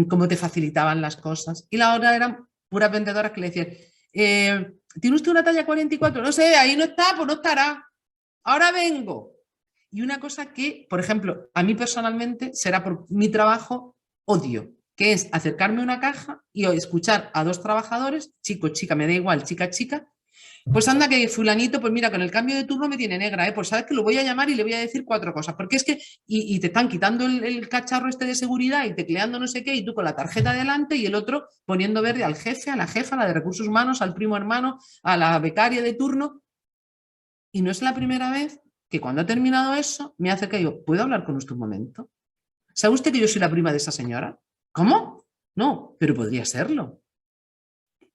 cómo te facilitaban las cosas. Y la otra eran puras vendedoras que le decían, ¿tiene usted una talla 44? No sé, ahí no está, pues no estará. Ahora vengo. Y una cosa que, por ejemplo, a mí personalmente será por mi trabajo odio, que es acercarme a una caja y escuchar a dos trabajadores, chico, chica, me da igual, chica, chica, pues anda que fulanito, pues mira, con el cambio de turno me tiene negra, pues sabes que lo voy a llamar y le voy a decir 4 cosas, porque es que, y te están quitando el cacharro este de seguridad y tecleando no sé qué, y tú con la tarjeta delante y el otro poniendo verde al jefe, a la jefa, a la de recursos humanos, al primo hermano, a la becaria de turno, y no es la primera vez que cuando ha terminado eso, me acerca y digo, ¿puedo hablar con usted un momento? ¿Sabe usted que yo soy la prima de esa señora? ¿Cómo? No, pero podría serlo.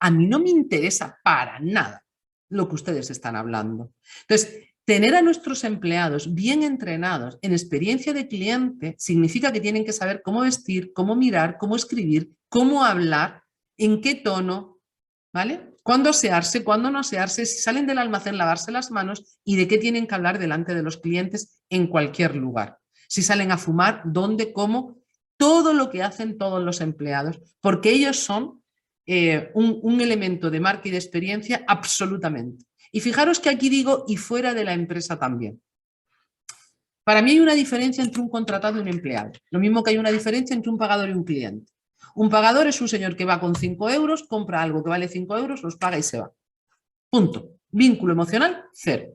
A mí no me interesa para nada lo que ustedes están hablando. Entonces, tener a nuestros empleados bien entrenados en experiencia de cliente significa que tienen que saber cómo vestir, cómo mirar, cómo escribir, cómo hablar, en qué tono, ¿vale? Cuándo asearse, cuándo no asearse, si salen del almacén lavarse las manos y de qué tienen que hablar delante de los clientes en cualquier lugar. Si salen a fumar, dónde, cómo, todo lo que hacen todos los empleados, porque ellos son un elemento de marca y de experiencia absolutamente. Y fijaros que aquí digo y fuera de la empresa también. Para mí hay una diferencia entre un contratado y un empleado. Lo mismo que hay una diferencia entre un pagador y un cliente. Un pagador es un señor que va con 5 euros, compra algo que vale 5 euros, los paga y se va. Punto. Vínculo emocional, cero.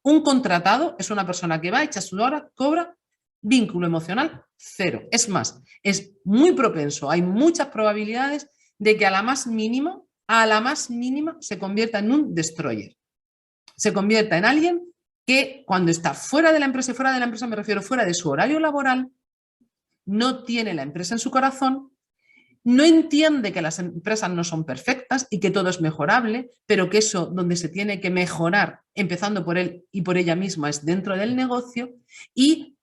Un contratado es una persona que va, echa su hora, cobra, vínculo emocional, cero. Es más, es muy propenso, hay muchas probabilidades de que a la más mínima se convierta en un destroyer. Se convierta en alguien que cuando está fuera de la empresa me refiero fuera de su horario laboral, no tiene la empresa en su corazón, no entiende que las empresas no son perfectas y que todo es mejorable, pero que eso donde se tiene que mejorar, empezando por él y por ella misma, es dentro del negocio y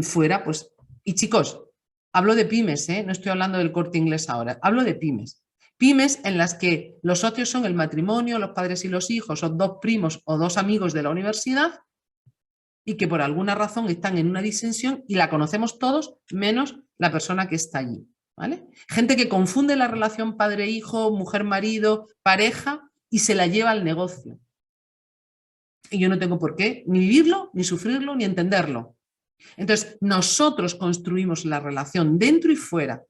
fuera, pues, y chicos, hablo de pymes, no estoy hablando del Corte Inglés ahora, hablo de pymes. Pymes en las que los socios son el matrimonio, los padres y los hijos, o 2 primos o 2 amigos de la universidad y que por alguna razón están en una disensión y la conocemos todos, menos la persona que está allí. ¿Vale? Gente que confunde la relación padre-hijo, mujer-marido, pareja y se la lleva al negocio. Y yo no tengo por qué ni vivirlo, ni sufrirlo, ni entenderlo. Entonces, nosotros construimos la relación dentro y fuera.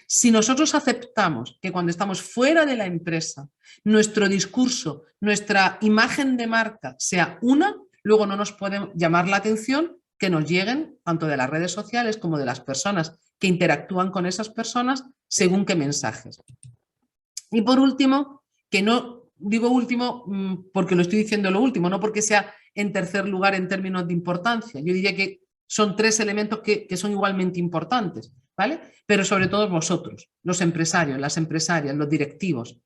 Si nosotros aceptamos que cuando estamos fuera de la empresa, nuestro discurso, nuestra imagen de marca sea una, luego no nos puede llamar la atención que nos lleguen, tanto de las redes sociales como de las personas que interactúan con esas personas, según qué mensajes. Y por último, que no digo último porque lo estoy diciendo lo último, no porque sea en tercer lugar en términos de importancia. Yo diría que son 3 elementos que son igualmente importantes, ¿vale? Pero sobre todo vosotros, los empresarios, las empresarias, los directivos.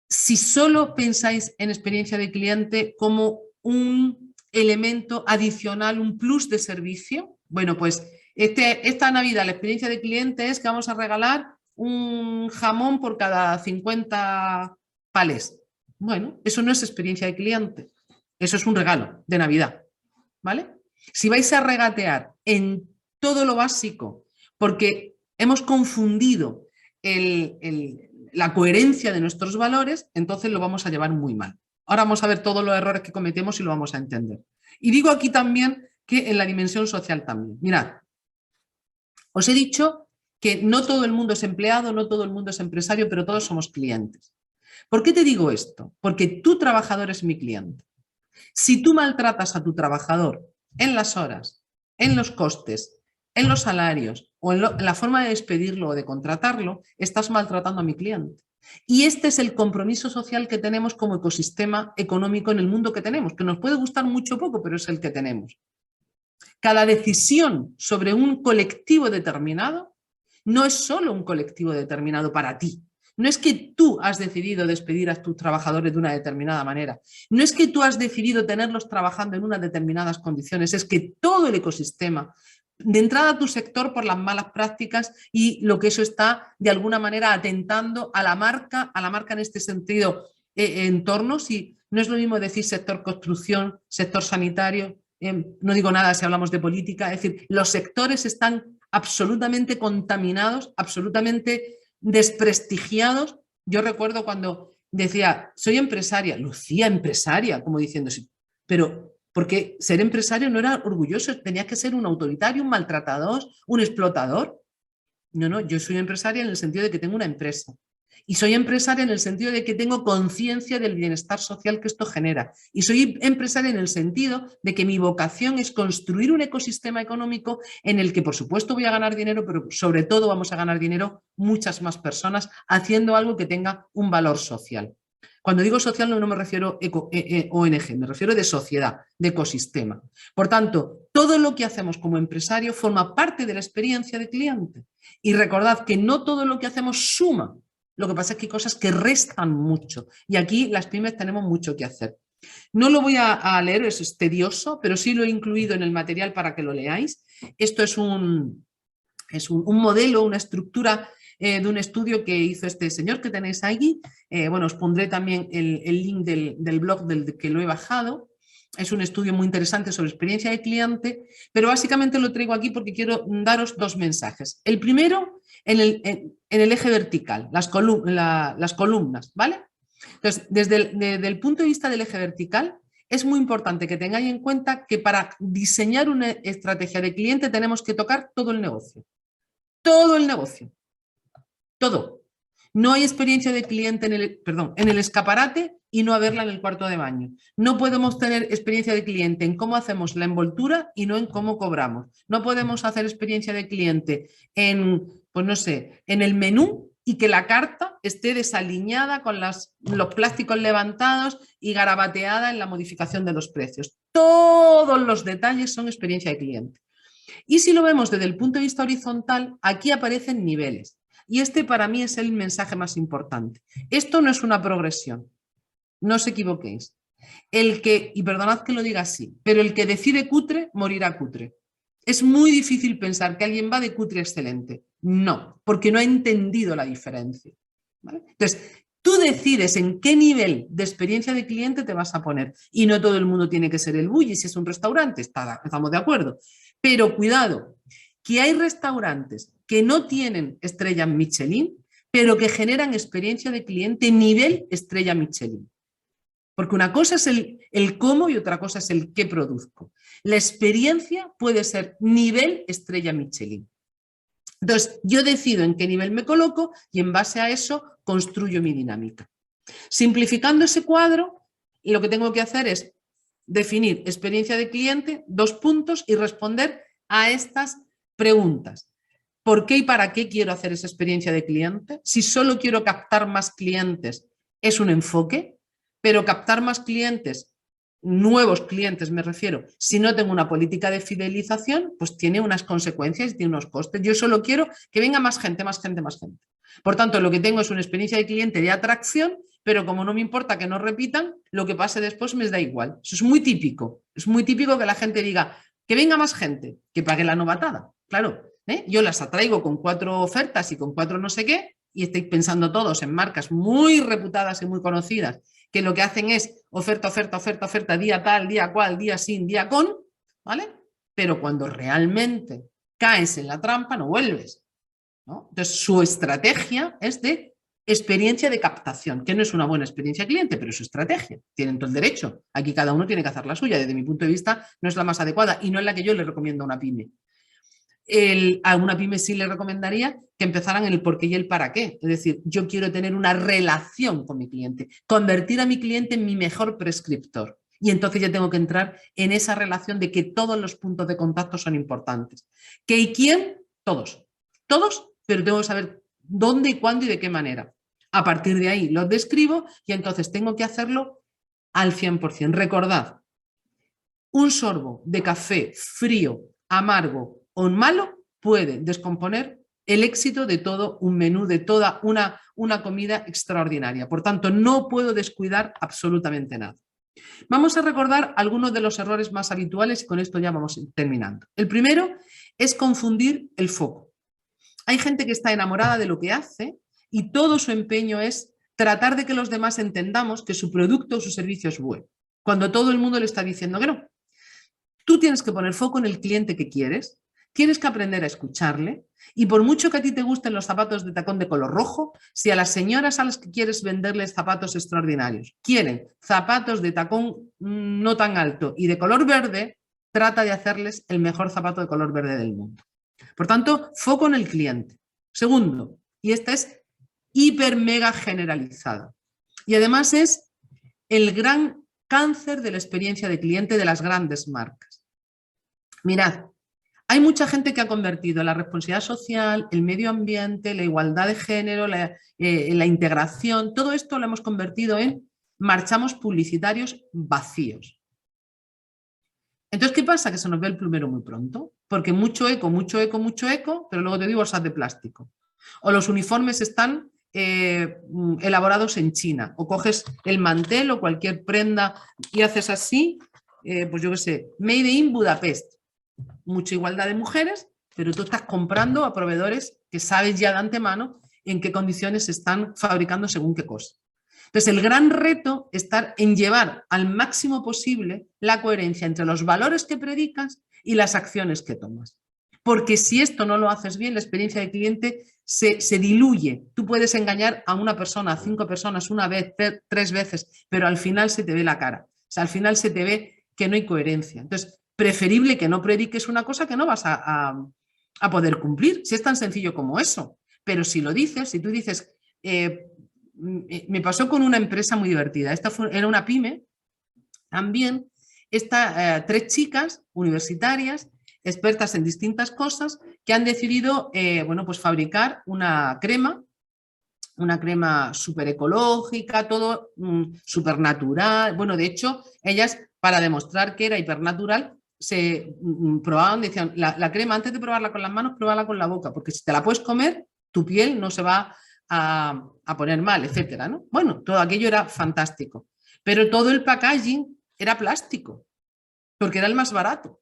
Si solo pensáis en experiencia de cliente como un elemento adicional, un plus de servicio, bueno, pues esta Navidad la experiencia de cliente es que vamos a regalar un jamón por cada 50 palés. Bueno, eso no es experiencia de cliente, eso es un regalo de Navidad, ¿vale? Si vais a regatear en todo lo básico, porque hemos confundido la coherencia de nuestros valores, entonces lo vamos a llevar muy mal. Ahora vamos a ver todos los errores que cometemos y lo vamos a entender. Y digo aquí también que en la dimensión social también. Mirad, os he dicho que no todo el mundo es empleado, no todo el mundo es empresario, pero todos somos clientes. ¿Por qué te digo esto? Porque tu trabajador es mi cliente. Si tú maltratas a tu trabajador en las horas, en los costes, en los salarios o en la forma de despedirlo o de contratarlo, estás maltratando a mi cliente. Y este es el compromiso social que tenemos como ecosistema económico en el mundo que tenemos, que nos puede gustar mucho o poco, pero es el que tenemos. Cada decisión sobre un colectivo determinado no es solo un colectivo determinado para ti. No es que tú has decidido despedir a tus trabajadores de una determinada manera. No es que tú has decidido tenerlos trabajando en unas determinadas condiciones. Es que todo el ecosistema, de entrada tu sector por las malas prácticas y lo que eso está de alguna manera atentando a la marca en este sentido, entornos, y no es lo mismo decir sector construcción, sector sanitario, no digo nada si hablamos de política, es decir, los sectores están absolutamente contaminados, absolutamente desprestigiados. Yo recuerdo cuando decía, soy empresaria, lucía empresaria, como diciendo, sí, pero porque ser empresario no era orgulloso, tenías que ser un autoritario, un maltratador, un explotador. No, no, yo soy empresaria en el sentido de que tengo una empresa. Y soy empresaria en el sentido de que tengo conciencia del bienestar social que esto genera. Y soy empresaria en el sentido de que mi vocación es construir un ecosistema económico en el que, por supuesto, voy a ganar dinero, pero sobre todo vamos a ganar dinero muchas más personas haciendo algo que tenga un valor social. Cuando digo social no me refiero a ONG, me refiero de sociedad, de ecosistema. Por tanto, todo lo que hacemos como empresario forma parte de la experiencia de cliente. Y recordad que no todo lo que hacemos suma. Lo que pasa es que hay cosas que restan mucho. Y aquí las pymes tenemos mucho que hacer. No lo voy a leer, es tedioso, pero sí lo he incluido en el material para que lo leáis. Esto es un modelo, una estructura de un estudio que hizo este señor que tenéis ahí. Bueno, os pondré también el link del blog del que lo he bajado. Es un estudio muy interesante sobre experiencia de cliente, pero básicamente lo traigo aquí porque quiero daros dos mensajes. El primero, en el eje vertical, las columnas, ¿vale? Entonces, desde el punto de vista del eje vertical, es muy importante que tengáis en cuenta que para diseñar una estrategia de cliente tenemos que tocar todo el negocio. Todo el negocio. Todo. No hay experiencia de cliente en el escaparate y no haberla en el cuarto de baño. No podemos tener experiencia de cliente en cómo hacemos la envoltura y no en cómo cobramos. No podemos hacer experiencia de cliente en, pues no sé, en el menú y que la carta esté desaliñada con los plásticos levantados y garabateada en la modificación de los precios. Todos los detalles son experiencia de cliente. Y si lo vemos desde el punto de vista horizontal, aquí aparecen niveles. Y este para mí es el mensaje más importante. Esto no es una progresión, no os equivoquéis. Y perdonad que lo diga así, pero el que decide cutre, morirá cutre. Es muy difícil pensar que alguien va de cutre a excelente. No, porque no ha entendido la diferencia. ¿Vale? Entonces, tú decides en qué nivel de experiencia de cliente te vas a poner. Y no todo el mundo tiene que ser el bully si es un restaurante, estamos de acuerdo. Pero cuidado, que hay restaurantes que no tienen estrellas Michelin, pero que generan experiencia de cliente nivel estrella Michelin. Porque una cosa es el cómo y otra cosa es el qué produzco. La experiencia puede ser nivel estrella Michelin. Entonces, yo decido en qué nivel me coloco y en base a eso construyo mi dinámica. Simplificando ese cuadro, lo que tengo que hacer es definir experiencia de cliente, 2 puntos, y responder a estas preguntas. ¿Por qué y para qué quiero hacer esa experiencia de cliente? Si solo quiero captar más clientes, es un enfoque, pero captar más clientes, nuevos clientes me refiero, si no tengo una política de fidelización, pues tiene unas consecuencias y tiene unos costes. Yo solo quiero que venga más gente, más gente, más gente. Por tanto, lo que tengo es una experiencia de cliente de atracción, pero como no me importa que no repitan, lo que pase después me da igual. Eso es muy típico. Es muy típico que la gente diga que venga más gente, que pague la novatada. Claro, yo las atraigo con 4 ofertas y con 4 no sé qué, y estáis pensando todos en marcas muy reputadas y muy conocidas, que lo que hacen es oferta, oferta, oferta, oferta, día tal, día cual, día sin, día con, ¿vale? Pero cuando realmente caes en la trampa no vuelves, ¿no? Entonces su estrategia es de experiencia de captación, que no es una buena experiencia de cliente, pero es su estrategia. Tienen todo el derecho. Aquí cada uno tiene que hacer la suya. Desde mi punto de vista no es la más adecuada y no es la que yo le recomiendo a una pyme. A una pyme sí le recomendaría que empezaran en el por qué y el para qué. Es decir, yo quiero tener una relación con mi cliente, convertir a mi cliente en mi mejor prescriptor. Y entonces ya tengo que entrar en esa relación de que todos los puntos de contacto son importantes. ¿Qué y quién? Todos. Todos, pero tengo que saber dónde, cuándo y de qué manera. A partir de ahí los describo y entonces tengo que hacerlo al 100%. Recordad, un sorbo de café frío, amargo o malo puede descomponer el éxito de todo un menú, de toda una comida extraordinaria. Por tanto, no puedo descuidar absolutamente nada. Vamos a recordar algunos de los errores más habituales y con esto ya vamos terminando. El primero es confundir el foco. Hay gente que está enamorada de lo que hace y todo su empeño es tratar de que los demás entendamos que su producto o su servicio es bueno, cuando todo el mundo le está diciendo que no. Tú tienes que poner foco en el cliente que quieres, tienes que aprender a escucharle y por mucho que a ti te gusten los zapatos de tacón de color rojo, si a las señoras a las que quieres venderles zapatos extraordinarios quieren zapatos de tacón no tan alto y de color verde, trata de hacerles el mejor zapato de color verde del mundo. Por tanto, foco en el cliente. Segundo, y esta es hiper mega generalizada y además es el gran cáncer de la experiencia de cliente de las grandes marcas. Mirad, hay mucha gente que ha convertido la responsabilidad social, el medio ambiente, la igualdad de género, la integración, todo esto lo hemos convertido en marchamos publicitarios vacíos. Entonces, ¿qué pasa? Que se nos ve el plumero muy pronto, porque mucho eco, pero luego te digo bolsas de plástico. O los uniformes están elaborados en China, o coges el mantel o cualquier prenda y haces así, pues yo qué sé, made in Budapest. Mucha igualdad de mujeres, pero tú estás comprando a proveedores que sabes ya de antemano en qué condiciones se están fabricando según qué cosa. Entonces, el gran reto está en llevar al máximo posible la coherencia entre los valores que predicas y las acciones que tomas. Porque si esto no lo haces bien, la experiencia del cliente se diluye. Tú puedes engañar a una persona, a 5 personas, una vez, 3 veces, pero al final se te ve la cara. O sea, al final se te ve que no hay coherencia. Entonces, preferible que no prediques una cosa que no vas a poder cumplir, si es tan sencillo como eso. Pero si lo dices, si tú dices, me pasó con una empresa muy divertida, era una pyme, también, 3 chicas universitarias, expertas en distintas cosas, que han decidido bueno, pues fabricar una crema súper ecológica, todo súper natural. Bueno, de hecho, ellas, para demostrar que era hipernatural, se probaban, decían, la crema antes de probarla con las manos, pruébala con la boca, porque si te la puedes comer, tu piel no se va a poner mal, etcétera, ¿no? Bueno, todo aquello era fantástico, pero todo el packaging era plástico, porque era el más barato.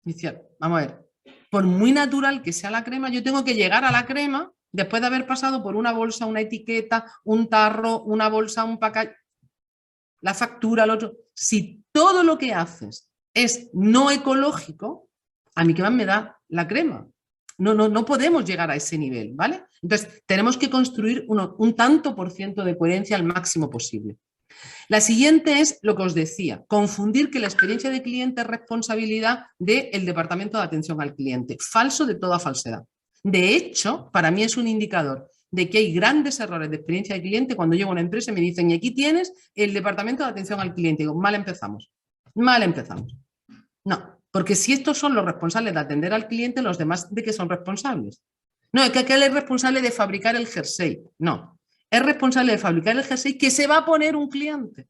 Decía, vamos a ver, por muy natural que sea la crema, yo tengo que llegar a la crema después de haber pasado por una bolsa, una etiqueta, un tarro, una bolsa, un packaging, la factura, lo otro. Si todo lo que haces es no ecológico, a mí qué más me da la crema. No podemos llegar a ese nivel, ¿vale? Entonces, tenemos que construir un tanto por ciento de coherencia al máximo posible. La siguiente es lo que os decía, confundir que la experiencia de cliente es responsabilidad del departamento de atención al cliente. Falso de toda falsedad. De hecho, para mí es un indicador de que hay grandes errores de experiencia de cliente cuando llego a una empresa y me dicen, y aquí tienes el departamento de atención al cliente. Digo, mal empezamos. No, porque si estos son los responsables de atender al cliente, los demás ¿de qué son responsables? No, es que aquel es responsable de fabricar el jersey. No, es responsable de fabricar el jersey que se va a poner un cliente.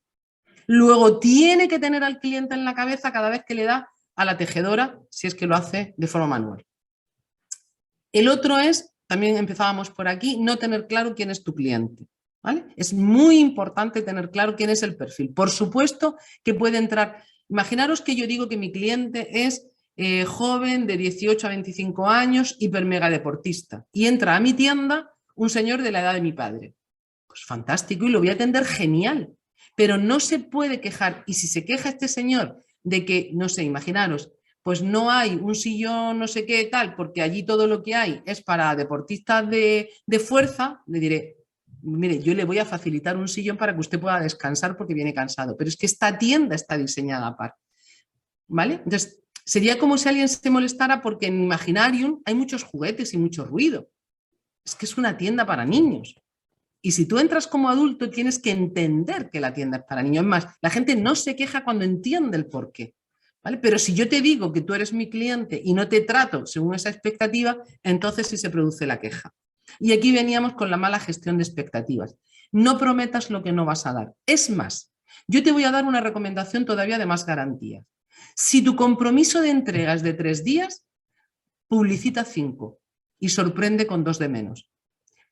Luego tiene que tener al cliente en la cabeza cada vez que le da a la tejedora, si es que lo hace de forma manual. El otro es, también empezábamos por aquí, no tener claro quién es tu cliente, ¿vale? Es muy importante tener claro quién es el perfil. Por supuesto que puede entrar, imaginaros que yo digo que mi cliente es joven de 18 a 25 años, hiper mega deportista, y entra a mi tienda un señor de la edad de mi padre. Pues fantástico, y lo voy a atender genial, pero no se puede quejar, y si se queja este señor de que, no sé, imaginaros, pues no hay un sillón no sé qué tal, porque allí todo lo que hay es para deportistas de fuerza, le diré, mire, yo le voy a facilitar un sillón para que usted pueda descansar porque viene cansado, pero es que esta tienda está diseñada para, ¿vale? Entonces, sería como si alguien se molestara porque en Imaginarium hay muchos juguetes y mucho ruido. Es que es una tienda para niños. Y si tú entras como adulto, tienes que entender que la tienda es para niños. Es más, la gente no se queja cuando entiende el porqué. ¿Vale? Pero si yo te digo que tú eres mi cliente y no te trato según esa expectativa, entonces sí se produce la queja. Y aquí veníamos con la mala gestión de expectativas. No prometas lo que no vas a dar. Es más, yo te voy a dar una recomendación todavía de más garantía. Si tu compromiso de entrega es de 3 días, publicita 5. y sorprende con 2 de menos.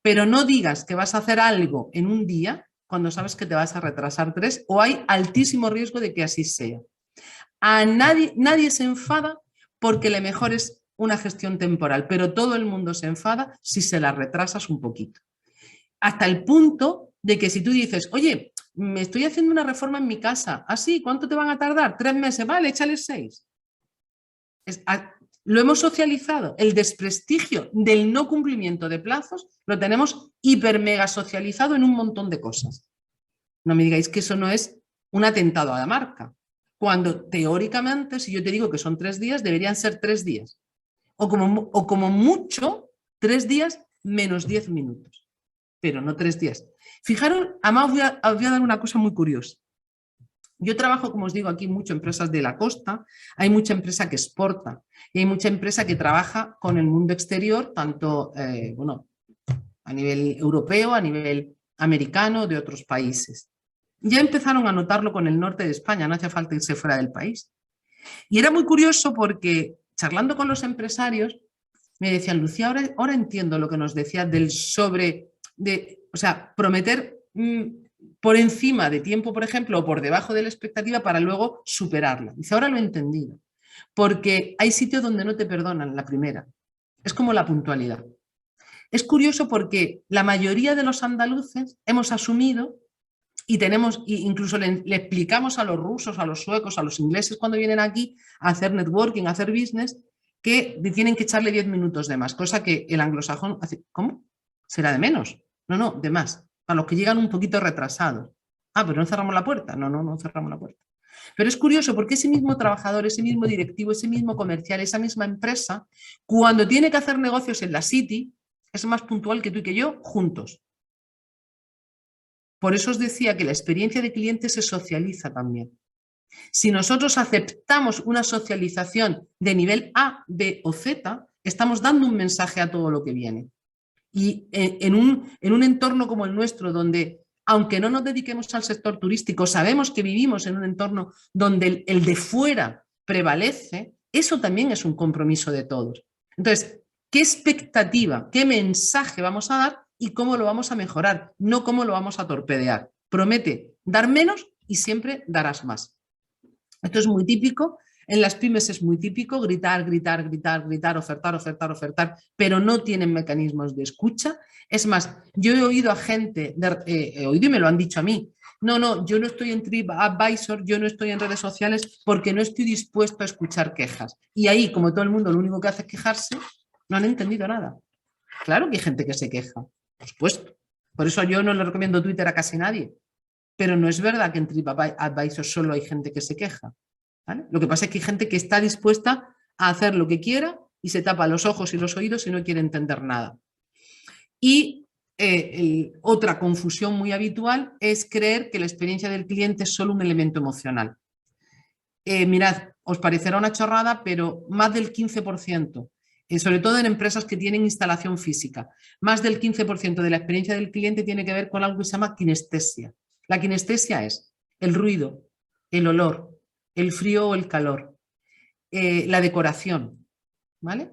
Pero no digas que vas a hacer algo en un día cuando sabes que te vas a retrasar 3 o hay altísimo riesgo de que así sea. A nadie se enfada porque le mejores una gestión temporal, pero todo el mundo se enfada si se la retrasas un poquito. Hasta el punto de que si tú dices, oye, me estoy haciendo una reforma en mi casa, ¿ah, sí? ¿Cuánto te van a tardar? 3 meses, vale, échale 6. Lo hemos socializado, el desprestigio del no cumplimiento de plazos lo tenemos hiper mega socializado en un montón de cosas. No me digáis que eso no es un atentado a la marca, cuando teóricamente, si yo te digo que son 3 días, deberían ser 3 días. O como mucho, 3 días menos 10 minutos, pero no 3 días. Fijaros, además os voy a dar una cosa muy curiosa. Yo trabajo, como os digo, aquí mucho en empresas de la costa, hay mucha empresa que exporta y hay mucha empresa que trabaja con el mundo exterior, tanto bueno, a nivel europeo, a nivel americano, de otros países. Ya empezaron a notarlo con el norte de España, no hace falta irse fuera del país. Y era muy curioso porque, charlando con los empresarios, me decían, Lucía, ahora entiendo lo que nos decías del o sea, prometer por encima de tiempo, por ejemplo, o por debajo de la expectativa para luego superarla. Dice, ahora lo he entendido, porque hay sitios donde no te perdonan la primera. Es como la puntualidad. Es curioso porque la mayoría de los andaluces hemos asumido y incluso le explicamos a los rusos, a los suecos, a los ingleses cuando vienen aquí a hacer networking, a hacer business, que tienen que echarle 10 minutos de más, cosa que el anglosajón hace, ¿cómo? ¿Será de menos? No, de más. Para los que llegan un poquito retrasados. Ah, pero no cerramos la puerta. No cerramos la puerta. Pero es curioso porque ese mismo trabajador, ese mismo directivo, ese mismo comercial, esa misma empresa, cuando tiene que hacer negocios en la City, es más puntual que tú y que yo juntos. Por eso os decía que la experiencia de cliente se socializa también. Si nosotros aceptamos una socialización de nivel A, B o Z, estamos dando un mensaje a todo lo que viene. Y en un entorno como el nuestro, donde, aunque no nos dediquemos al sector turístico, sabemos que vivimos en un entorno donde el de fuera prevalece, eso también es un compromiso de todos. Entonces, ¿qué expectativa, qué mensaje vamos a dar y cómo lo vamos a mejorar? No cómo lo vamos a torpedear. Promete dar menos y siempre darás más. Esto es muy típico, en las pymes es muy típico gritar, ofertar, pero no tienen mecanismos de escucha. Es más, yo he oído a gente, he oído y me lo han dicho a mí, no, yo no estoy en TripAdvisor, yo no estoy en redes sociales porque no estoy dispuesto a escuchar quejas. Y ahí, como todo el mundo lo único que hace es quejarse, no han entendido nada. Claro que hay gente que se queja, por supuesto. Por eso yo no le recomiendo Twitter a casi nadie. Pero no es verdad que en TripAdvisor solo hay gente que se queja. ¿Vale? Lo que pasa es que hay gente que está dispuesta a hacer lo que quiera y se tapa los ojos y los oídos y no quiere entender nada. Y otra confusión muy habitual es creer que la experiencia del cliente es solo un elemento emocional. Mirad, os parecerá una chorrada, pero más del 15%, sobre todo en empresas que tienen instalación física, más del 15% de la experiencia del cliente tiene que ver con algo que se llama kinestesia. La kinestesia es el ruido, el olor, el frío o el calor, la decoración, ¿vale?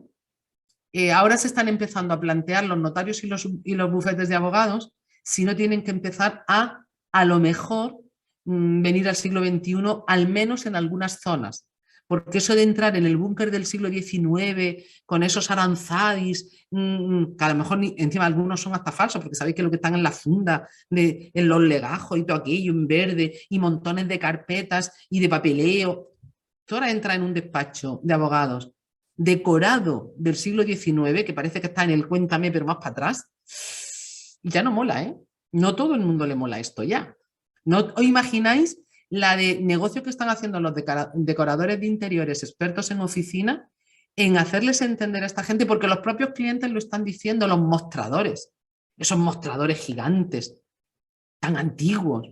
Ahora se están empezando a plantear los notarios y los bufetes de abogados si no tienen que empezar a lo mejor, venir al siglo XXI, al menos en algunas zonas. Porque eso de entrar en el búnker del siglo XIX con esos aranzadis, que a lo mejor encima algunos son hasta falsos, porque sabéis que lo que están en la funda, en los legajos y todo aquello en verde, y montones de carpetas y de papeleo. Tú ahora entras en un despacho de abogados decorado del siglo XIX, que parece que está en el Cuéntame, pero más para atrás, y ya no mola, ¿eh? No todo el mundo le mola esto ya. ¿No os imagináis la de negocio que están haciendo los decoradores de interiores expertos en oficina en hacerles entender a esta gente? Porque los propios clientes lo están diciendo, los mostradores, esos mostradores gigantes, tan antiguos.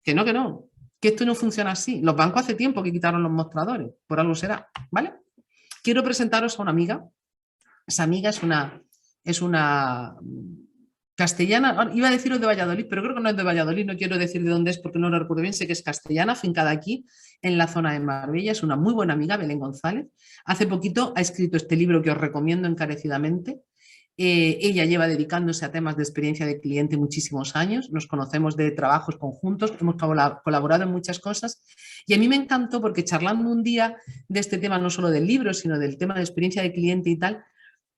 Que no, que esto no funciona así. Los bancos hace tiempo que quitaron los mostradores, por algo será, ¿vale? Quiero presentaros a una amiga. Esa amiga es una castellana, iba a deciros de Valladolid, pero creo que no es de Valladolid, no quiero decir de dónde es porque no lo recuerdo bien, sé que es castellana, afincada aquí en la zona de Marbella, es una muy buena amiga, Belén González. Hace poquito ha escrito este libro que os recomiendo encarecidamente. Ella lleva dedicándose a temas de experiencia de cliente muchísimos años, nos conocemos de trabajos conjuntos, hemos colaborado en muchas cosas y a mí me encantó porque charlando un día de este tema, no solo del libro, sino del tema de experiencia de cliente y tal,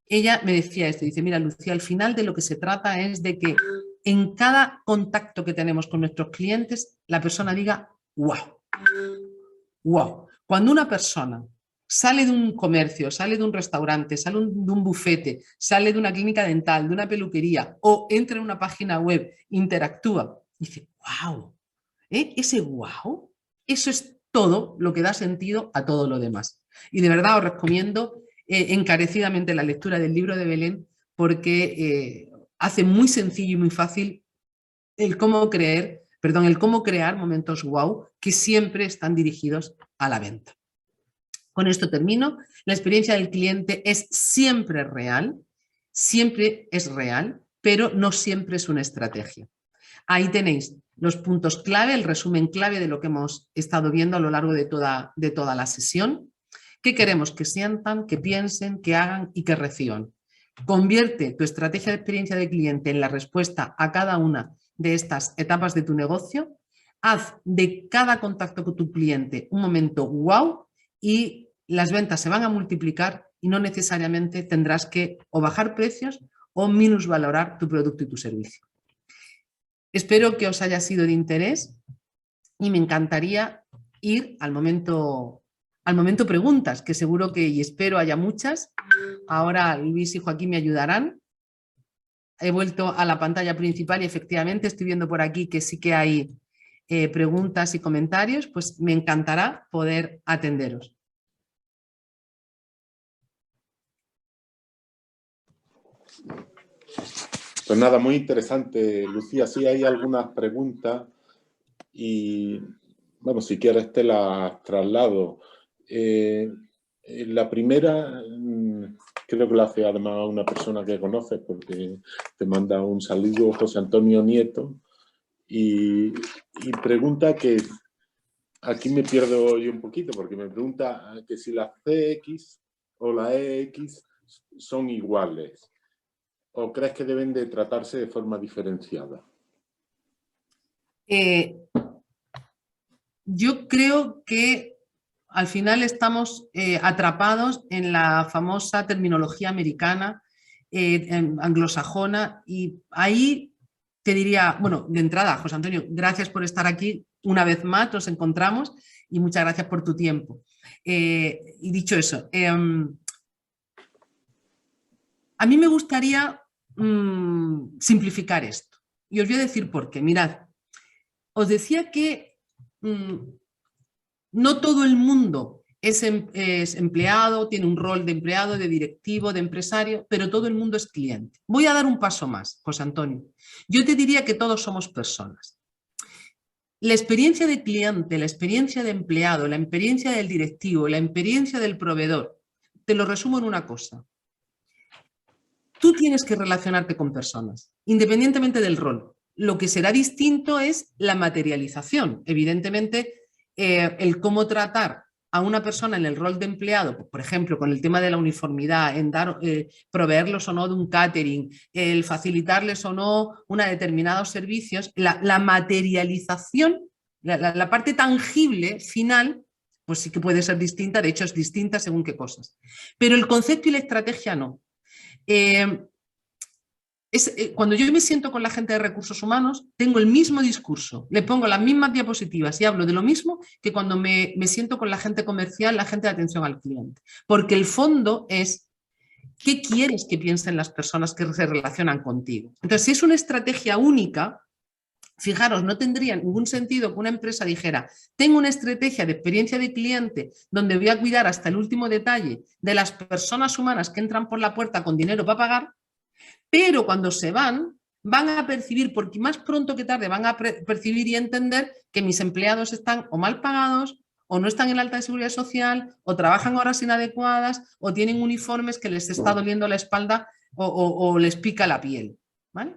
ella me decía esto, dice, mira Lucía, al final de lo que se trata es de que en cada contacto que tenemos con nuestros clientes, la persona diga, wow, wow. Cuando una persona sale de un comercio, sale de un restaurante, sale de un bufete, sale de una clínica dental, de una peluquería o entra en una página web, interactúa, dice, wow, ese wow, eso es todo lo que da sentido a todo lo demás. Y de verdad os recomiendo encarecidamente la lectura del libro de Belén porque hace muy sencillo y muy fácil el cómo crear momentos wow que siempre están dirigidos a la venta. Con esto termino. La experiencia del cliente es siempre real, pero no siempre es una estrategia. Ahí tenéis los puntos clave, el resumen clave de lo que hemos estado viendo a lo largo de toda la sesión. ¿Qué queremos? Que sientan, que piensen, que hagan y que reciban. Convierte tu estrategia de experiencia de cliente en la respuesta a cada una de estas etapas de tu negocio. Haz de cada contacto con tu cliente un momento wow y las ventas se van a multiplicar y no necesariamente tendrás que o bajar precios o minusvalorar tu producto y tu servicio. Espero que os haya sido de interés y me encantaría ir al momento preguntas, que seguro que y espero haya muchas. Ahora Luis y Joaquín me ayudarán. He vuelto a la pantalla principal y efectivamente estoy viendo por aquí que sí que hay preguntas y comentarios, pues me encantará poder atenderos. Pues nada, muy interesante, Lucía. Sí hay algunas preguntas y, bueno, si quieres te las traslado. La primera, creo que la hace además una persona que conoces porque te manda un saludo, José Antonio Nieto, y pregunta que, aquí me pierdo yo un poquito porque me pregunta que si las CX o la EX son iguales. ¿O crees que deben de tratarse de forma diferenciada? Yo creo que al final estamos atrapados en la famosa terminología americana, anglosajona, y ahí te diría, bueno, de entrada, José Antonio, gracias por estar aquí una vez más, nos encontramos y muchas gracias por tu tiempo. Y dicho eso, a mí me gustaría simplificar esto. Y os voy a decir por qué. Mirad, os decía que no todo el mundo es empleado, tiene un rol de empleado, de directivo, de empresario, pero todo el mundo es cliente. Voy a dar un paso más, José Antonio. Yo te diría que todos somos personas. La experiencia de cliente, la experiencia de empleado, la experiencia del directivo, la experiencia del proveedor, te lo resumo en una cosa. Tú tienes que relacionarte con personas, independientemente del rol. Lo que será distinto es la materialización. Evidentemente, el cómo tratar a una persona en el rol de empleado, por ejemplo, con el tema de la uniformidad, en proveerlos o no de un catering, el facilitarles o no una determinados servicios, la materialización, la parte tangible final, pues sí que puede ser distinta, de hecho es distinta según qué cosas. Pero el concepto y la estrategia no. Cuando yo me siento con la gente de recursos humanos, tengo el mismo discurso, le pongo las mismas diapositivas y hablo de lo mismo que cuando me siento con la gente comercial, la gente de atención al cliente. Porque el fondo es, ¿qué quieres que piensen las personas que se relacionan contigo? Entonces, si es una estrategia única, fijaros, no tendría ningún sentido que una empresa dijera, tengo una estrategia de experiencia de cliente donde voy a cuidar hasta el último detalle de las personas humanas que entran por la puerta con dinero para pagar, pero cuando se van a percibir, porque más pronto que tarde van a percibir y entender que mis empleados están o mal pagados, o no están en la alta de seguridad social, o trabajan horas inadecuadas, o tienen uniformes que les está doliendo la espalda o les pica la piel. ¿vale?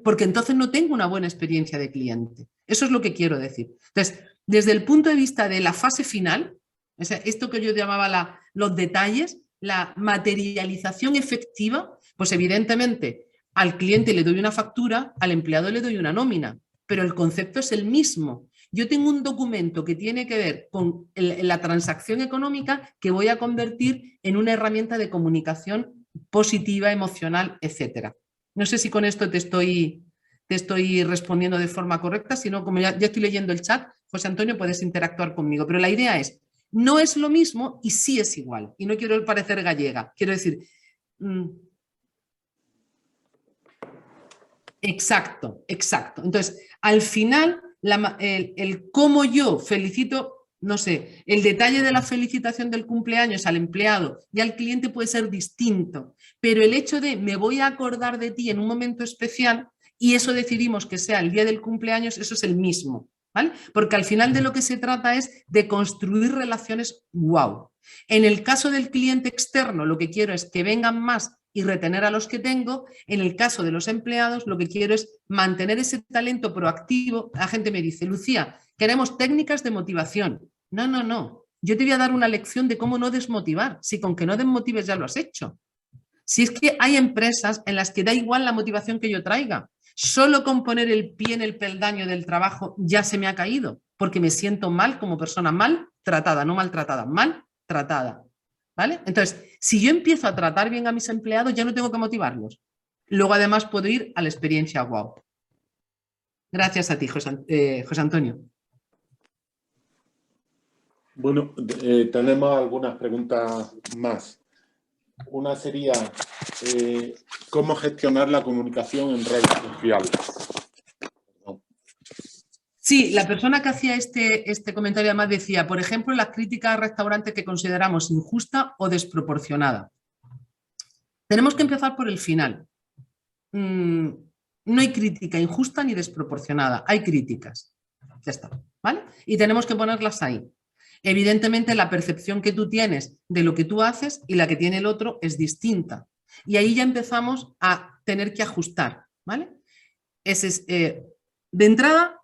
Porque entonces no tengo una buena experiencia de cliente. Eso es lo que quiero decir. Entonces, desde el punto de vista de la fase final, o sea, esto que yo llamaba los detalles, la materialización efectiva, pues evidentemente al cliente le doy una factura, al empleado le doy una nómina, pero el concepto es el mismo. Yo tengo un documento que tiene que ver con la transacción económica que voy a convertir en una herramienta de comunicación positiva, emocional, etcétera. No sé si con esto te estoy respondiendo de forma correcta, si no, como ya estoy leyendo el chat, José Antonio, puedes interactuar conmigo, pero la idea es, no es lo mismo y sí es igual. Y no quiero parecer gallega, quiero decir... Exacto, exacto. Entonces, al final, el cómo yo felicito, no sé, el detalle de la felicitación del cumpleaños al empleado y al cliente puede ser distinto, pero el hecho de me voy a acordar de ti en un momento especial y eso decidimos que sea el día del cumpleaños, eso es el mismo, ¿vale? Porque al final de lo que se trata es de construir relaciones wow. En el caso del cliente externo, lo que quiero es que vengan más y retener a los que tengo. En el caso de los empleados, lo que quiero es mantener ese talento proactivo. La gente me dice, Lucía, queremos técnicas de motivación. No, no, no. Yo te voy a dar una lección de cómo no desmotivar. Si con que no desmotives ya lo has hecho. Si es que hay empresas en las que da igual la motivación que yo traiga. Solo con poner el pie en el peldaño del trabajo ya se me ha caído, porque me siento mal como persona mal tratada, no maltratada, mal tratada. ¿Vale? Entonces, si yo empiezo a tratar bien a mis empleados, ya no tengo que motivarlos. Luego, además, puedo ir a la experiencia wow. Gracias a ti, José Antonio. Bueno, tenemos algunas preguntas más. Una sería, ¿cómo gestionar la comunicación en redes sociales? Sí, la persona que hacía este comentario además decía, por ejemplo, las críticas a restaurantes que consideramos injusta o desproporcionada. Tenemos que empezar por el final. No hay crítica injusta ni desproporcionada, hay críticas. Ya está, ¿vale? Y tenemos que ponerlas ahí. Evidentemente, la percepción que tú tienes de lo que tú haces y la que tiene el otro es distinta. Y ahí ya empezamos a tener que ajustar, ¿vale? De entrada,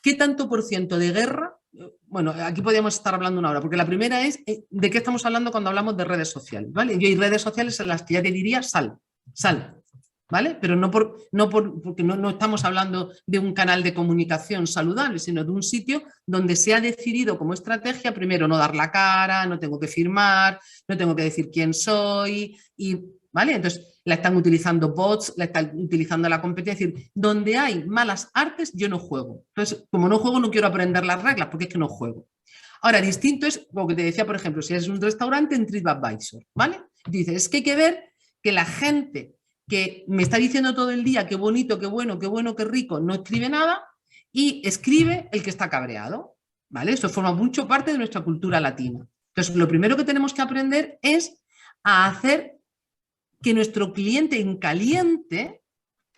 ¿qué tanto por ciento de guerra? Bueno, aquí podríamos estar hablando una hora, porque la primera es de qué estamos hablando cuando hablamos de redes sociales, ¿vale? Yo hay redes sociales en las que ya te diría sal, ¿vale? Pero porque no estamos hablando de un canal de comunicación saludable, sino de un sitio donde se ha decidido como estrategia, primero, no dar la cara, no tengo que firmar, no tengo que decir quién soy, ¿vale? Entonces, la están utilizando bots, la están utilizando la competencia, es decir, donde hay malas artes, yo no juego. Entonces, como no juego, no quiero aprender las reglas, porque es que no juego. Ahora, distinto es, como que te decía, por ejemplo, si eres un restaurante en TripAdvisor, ¿vale? Y dices, es que hay que ver que la gente que me está diciendo todo el día qué bonito, qué bueno, qué rico, no escribe nada y escribe el que está cabreado, ¿vale? Eso forma mucho parte de nuestra cultura latina. Entonces, lo primero que tenemos que aprender es a hacer que nuestro cliente en caliente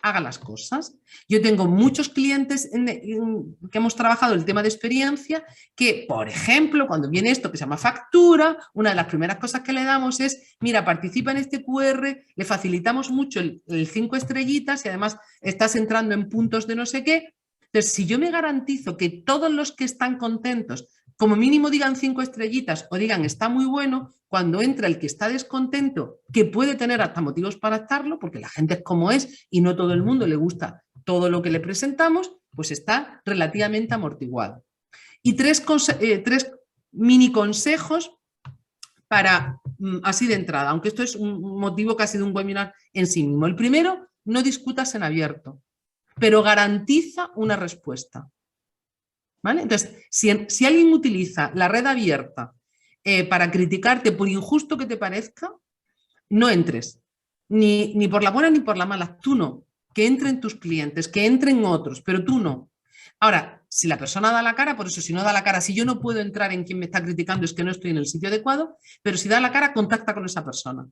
haga las cosas. Yo tengo muchos clientes que hemos trabajado el tema de experiencia que, por ejemplo, cuando viene esto que se llama factura, una de las primeras cosas que le damos es, mira, participa en este QR, le facilitamos mucho el 5 estrellitas y además estás entrando en puntos de no sé qué. Entonces, si yo me garantizo que todos los que están contentos, como mínimo digan 5 estrellitas o digan está muy bueno, cuando entra el que está descontento, que puede tener hasta motivos para estarlo, porque la gente es como es y no todo el mundo le gusta todo lo que le presentamos, pues está relativamente amortiguado. Y tres mini consejos para, así de entrada, aunque esto es un motivo casi de un webinar en sí mismo. El primero, no discutas en abierto, pero garantiza una respuesta. ¿Vale? Entonces, si alguien utiliza la red abierta para criticarte por injusto que te parezca, no entres, ni por la buena ni por la mala, tú no, que entren tus clientes, que entren otros, pero tú no. Ahora, si la persona da la cara, por eso si no da la cara, si yo no puedo entrar en quien me está criticando es que no estoy en el sitio adecuado, pero si da la cara, contacta con esa persona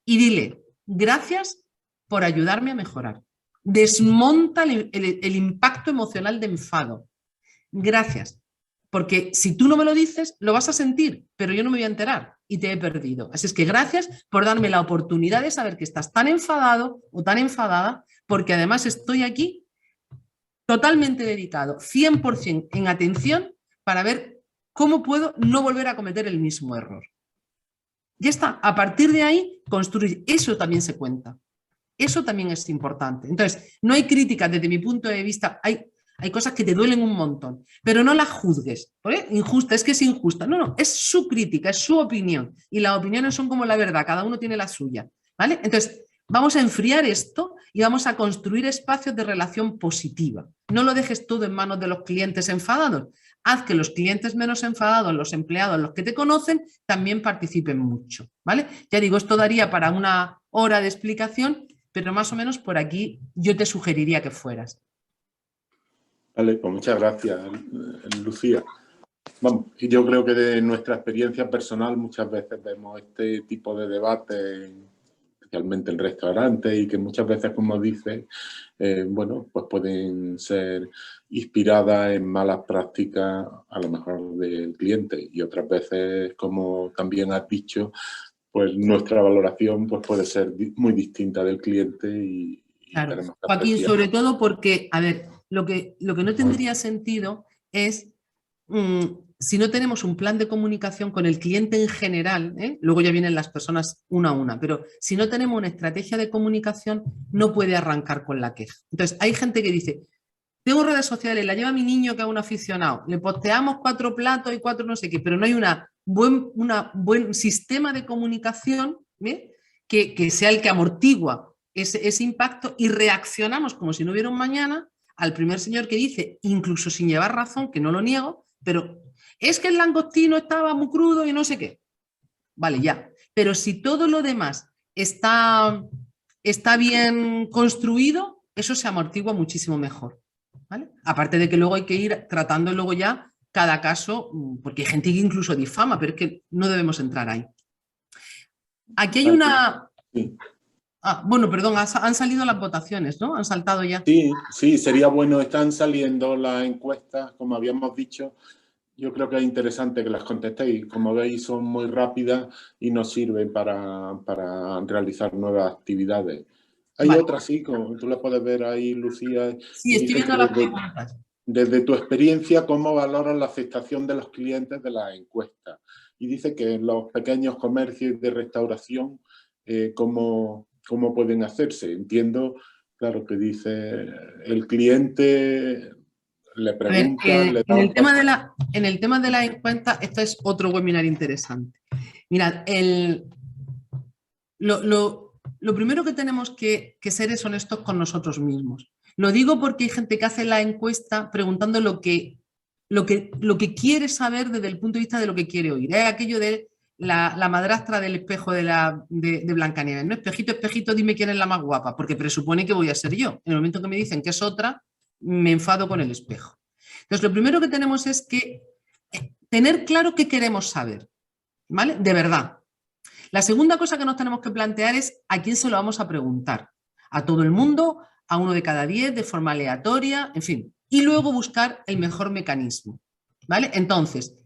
y dile, gracias por ayudarme a mejorar. Desmonta el impacto emocional de enfado. Gracias. Porque si tú no me lo dices, lo vas a sentir, pero yo no me voy a enterar y te he perdido. Así es que gracias por darme la oportunidad de saber que estás tan enfadado o tan enfadada porque además estoy aquí totalmente dedicado, 100% en atención para ver cómo puedo no volver a cometer el mismo error. Ya está, a partir de ahí construir, eso también se cuenta, eso también es importante. Entonces, no hay críticas desde mi punto de vista, hay cosas que te duelen un montón, pero no las juzgues, ¿vale? Injusta, es que es injusta, no, es su crítica, es su opinión, y las opiniones son como la verdad, cada uno tiene la suya, ¿vale? Entonces, vamos a enfriar esto y vamos a construir espacios de relación positiva. No lo dejes todo en manos de los clientes enfadados. Haz que los clientes menos enfadados, los empleados, los que te conocen, también participen mucho, ¿vale? Ya digo, esto daría para una hora de explicación, pero más o menos por aquí yo te sugeriría que fueras. Vale, pues muchas gracias, Lucía. Vamos, y yo creo que de nuestra experiencia personal muchas veces vemos este tipo de debate, especialmente en restaurantes, y que muchas veces, como dices, bueno, pues pueden ser inspiradas en malas prácticas, a lo mejor del cliente, y otras veces, como también has dicho, pues nuestra valoración pues puede ser muy distinta del cliente y claro, tenemos que Joaquín, apreciar. sobre todo porque, a ver, lo que no tendría sentido es si no tenemos un plan de comunicación con el cliente en general, luego ya vienen las personas una a una, pero si no tenemos una estrategia de comunicación, no puede arrancar con la queja. Entonces, hay gente que dice, tengo redes sociales, la lleva mi niño que es un aficionado, le posteamos 4 platos y 4 no sé qué, pero no hay un buen sistema de comunicación que sea el que amortigua ese impacto, y reaccionamos como si no hubiera un mañana al primer señor que dice, incluso sin llevar razón, que no lo niego, pero es que el langostino estaba muy crudo y no sé qué. Vale, ya. Pero si todo lo demás está bien construido, eso se amortigua muchísimo mejor, ¿vale? Aparte de que luego hay que ir tratando luego ya cada caso, porque hay gente que incluso difama, pero es que no debemos entrar ahí. Aquí hay una... Sí. bueno, perdón, han salido las votaciones, ¿no? Han saltado ya. Sí, sería bueno. Están saliendo las encuestas, como habíamos dicho. Yo creo que es interesante que las contestéis. Como veis, son muy rápidas y nos sirven para realizar nuevas actividades. Hay Vale. otras, sí, como tú las puedes ver ahí, Lucía. Sí, estoy viendo las preguntas. Desde tu experiencia, ¿cómo valoras la aceptación de los clientes de las encuestas? Y dice que en los pequeños comercios de restauración, ¿cómo pueden hacerse? Entiendo, claro, que dice el cliente, le pregunta, a ver, le en da el tema de la encuesta, esto es otro webinar interesante. Mirad, lo primero que tenemos que ser es honestos con nosotros mismos. Lo digo porque hay gente que hace la encuesta preguntando lo que quiere saber desde el punto de vista de lo que quiere oír. Es aquello de la madrastra del espejo de Blancanieves, ¿no? Espejito, espejito, dime quién es la más guapa, porque presupone que voy a ser yo. En el momento que me dicen que es otra, me enfado con el espejo. Entonces, lo primero que tenemos es que tener claro qué queremos saber, ¿vale? De verdad. La segunda cosa que nos tenemos que plantear es a quién se lo vamos a preguntar. A todo el mundo, a uno de cada 10, de forma aleatoria, en fin. Y luego buscar el mejor mecanismo, ¿vale? Entonces,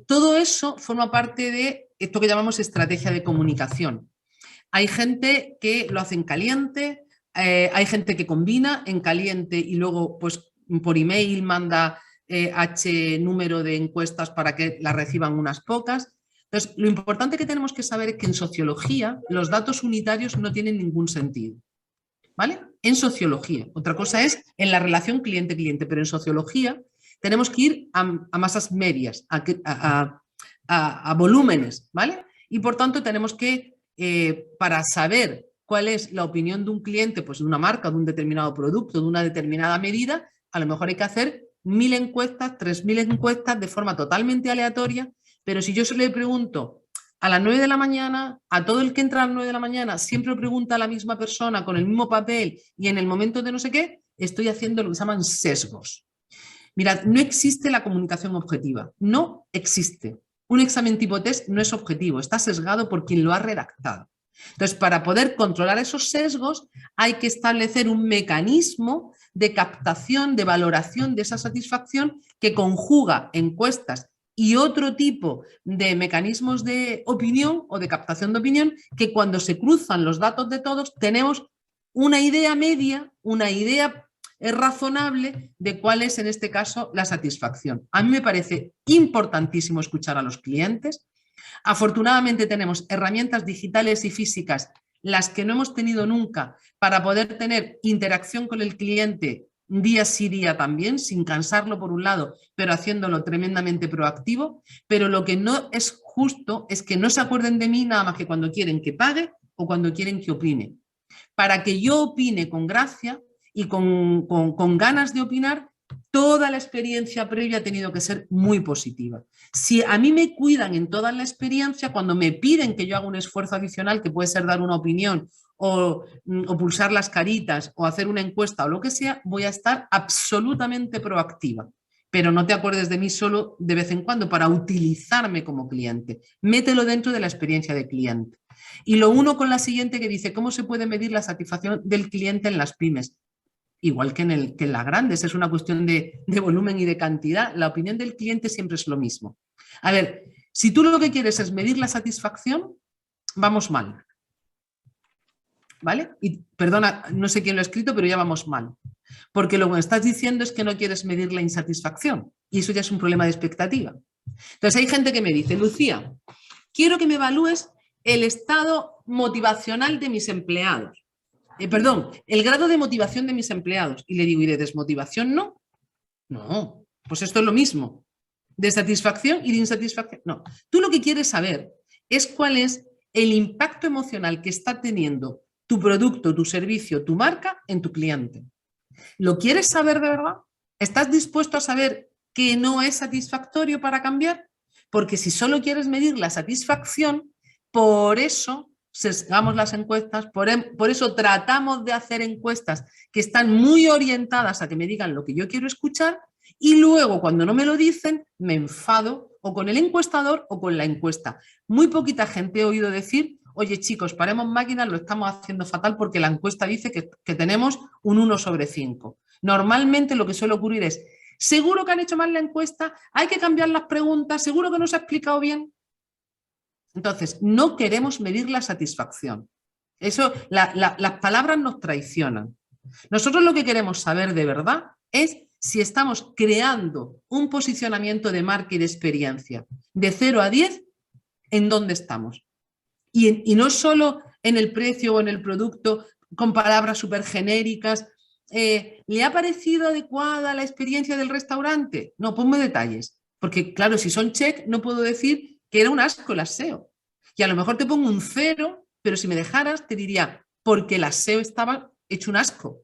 todo eso forma parte de esto que llamamos estrategia de comunicación. Hay gente que lo hace en caliente, hay gente que combina en caliente y luego pues por email manda H número de encuestas para que las reciban unas pocas. Entonces, lo importante que tenemos que saber es que en sociología los datos unitarios no tienen ningún sentido, ¿vale? En sociología. Otra cosa es en la relación cliente-cliente, pero en sociología tenemos que ir a masas medias, a volúmenes, ¿vale? Y por tanto tenemos que, para saber cuál es la opinión de un cliente, pues de una marca, de un determinado producto, de una determinada medida, a lo mejor hay que hacer 1000 encuestas, 3000 encuestas de forma totalmente aleatoria, pero si yo se le pregunto a las 9 de la mañana, a todo el que entra a las 9 de la mañana, siempre pregunta a la misma persona con el mismo papel y en el momento de no sé qué, estoy haciendo lo que se llaman sesgos. Mirad, no existe la comunicación objetiva, no existe. Un examen tipo test no es objetivo, está sesgado por quien lo ha redactado. Entonces, para poder controlar esos sesgos, hay que establecer un mecanismo de captación, de valoración de esa satisfacción que conjuga encuestas y otro tipo de mecanismos de opinión o de captación de opinión que cuando se cruzan los datos de todos tenemos una idea media, una idea razonable de cuál es en este caso la satisfacción. A mí me parece importantísimo escuchar a los clientes. Afortunadamente tenemos herramientas digitales y físicas, las que no hemos tenido nunca, para poder tener interacción con el cliente día sí día también, sin cansarlo por un lado, pero haciéndolo tremendamente proactivo. Pero lo que no es justo es que no se acuerden de mí nada más que cuando quieren que pague o cuando quieren que opine. Para que yo opine con gracia y con ganas de opinar, toda la experiencia previa ha tenido que ser muy positiva. Si a mí me cuidan en toda la experiencia, cuando me piden que yo haga un esfuerzo adicional, que puede ser dar una opinión o pulsar las caritas o hacer una encuesta o lo que sea, voy a estar absolutamente proactiva. Pero no te acuerdes de mí solo de vez en cuando para utilizarme como cliente. Mételo dentro de la experiencia de cliente. Y lo uno con la siguiente que dice, ¿cómo se puede medir la satisfacción del cliente en las pymes? Igual que en las grandes, es una cuestión de volumen y de cantidad. La opinión del cliente siempre es lo mismo. A ver, si tú lo que quieres es medir la satisfacción, vamos mal. ¿Vale? Y perdona, no sé quién lo ha escrito, pero ya vamos mal. Porque lo que estás diciendo es que no quieres medir la insatisfacción. Y eso ya es un problema de expectativa. Entonces hay gente que me dice, Lucía, quiero que me evalúes el estado motivacional de mis empleados. Perdón, el grado de motivación de mis empleados. Y le digo, ¿y de desmotivación no? No, pues esto es lo mismo. De satisfacción y de insatisfacción. No, tú lo que quieres saber es cuál es el impacto emocional que está teniendo tu producto, tu servicio, tu marca en tu cliente. ¿Lo quieres saber de verdad? ¿Estás dispuesto a saber que no es satisfactorio para cambiar? Porque si solo quieres medir la satisfacción, por eso sesgamos las encuestas, por eso tratamos de hacer encuestas que están muy orientadas a que me digan lo que yo quiero escuchar y luego cuando no me lo dicen me enfado o con el encuestador o con la encuesta. Muy poquita gente he oído decir, oye chicos, paremos máquinas, lo estamos haciendo fatal porque la encuesta dice que tenemos un 1/5. Normalmente lo que suele ocurrir es, seguro que han hecho mal la encuesta, hay que cambiar las preguntas, seguro que no se ha explicado bien. Entonces, no queremos medir la satisfacción. Eso, las palabras nos traicionan. Nosotros lo que queremos saber de verdad es si estamos creando un posicionamiento de marca y de experiencia de 0 a 10, ¿en dónde estamos? Y no solo en el precio o en el producto con palabras súper genéricas. ¿Le ha parecido adecuada la experiencia del restaurante? No, ponme detalles. Porque claro, si son check, no puedo decir que era un asco el aseo. Y a lo mejor te pongo un 0, pero si me dejaras te diría, porque el aseo estaba hecho un asco.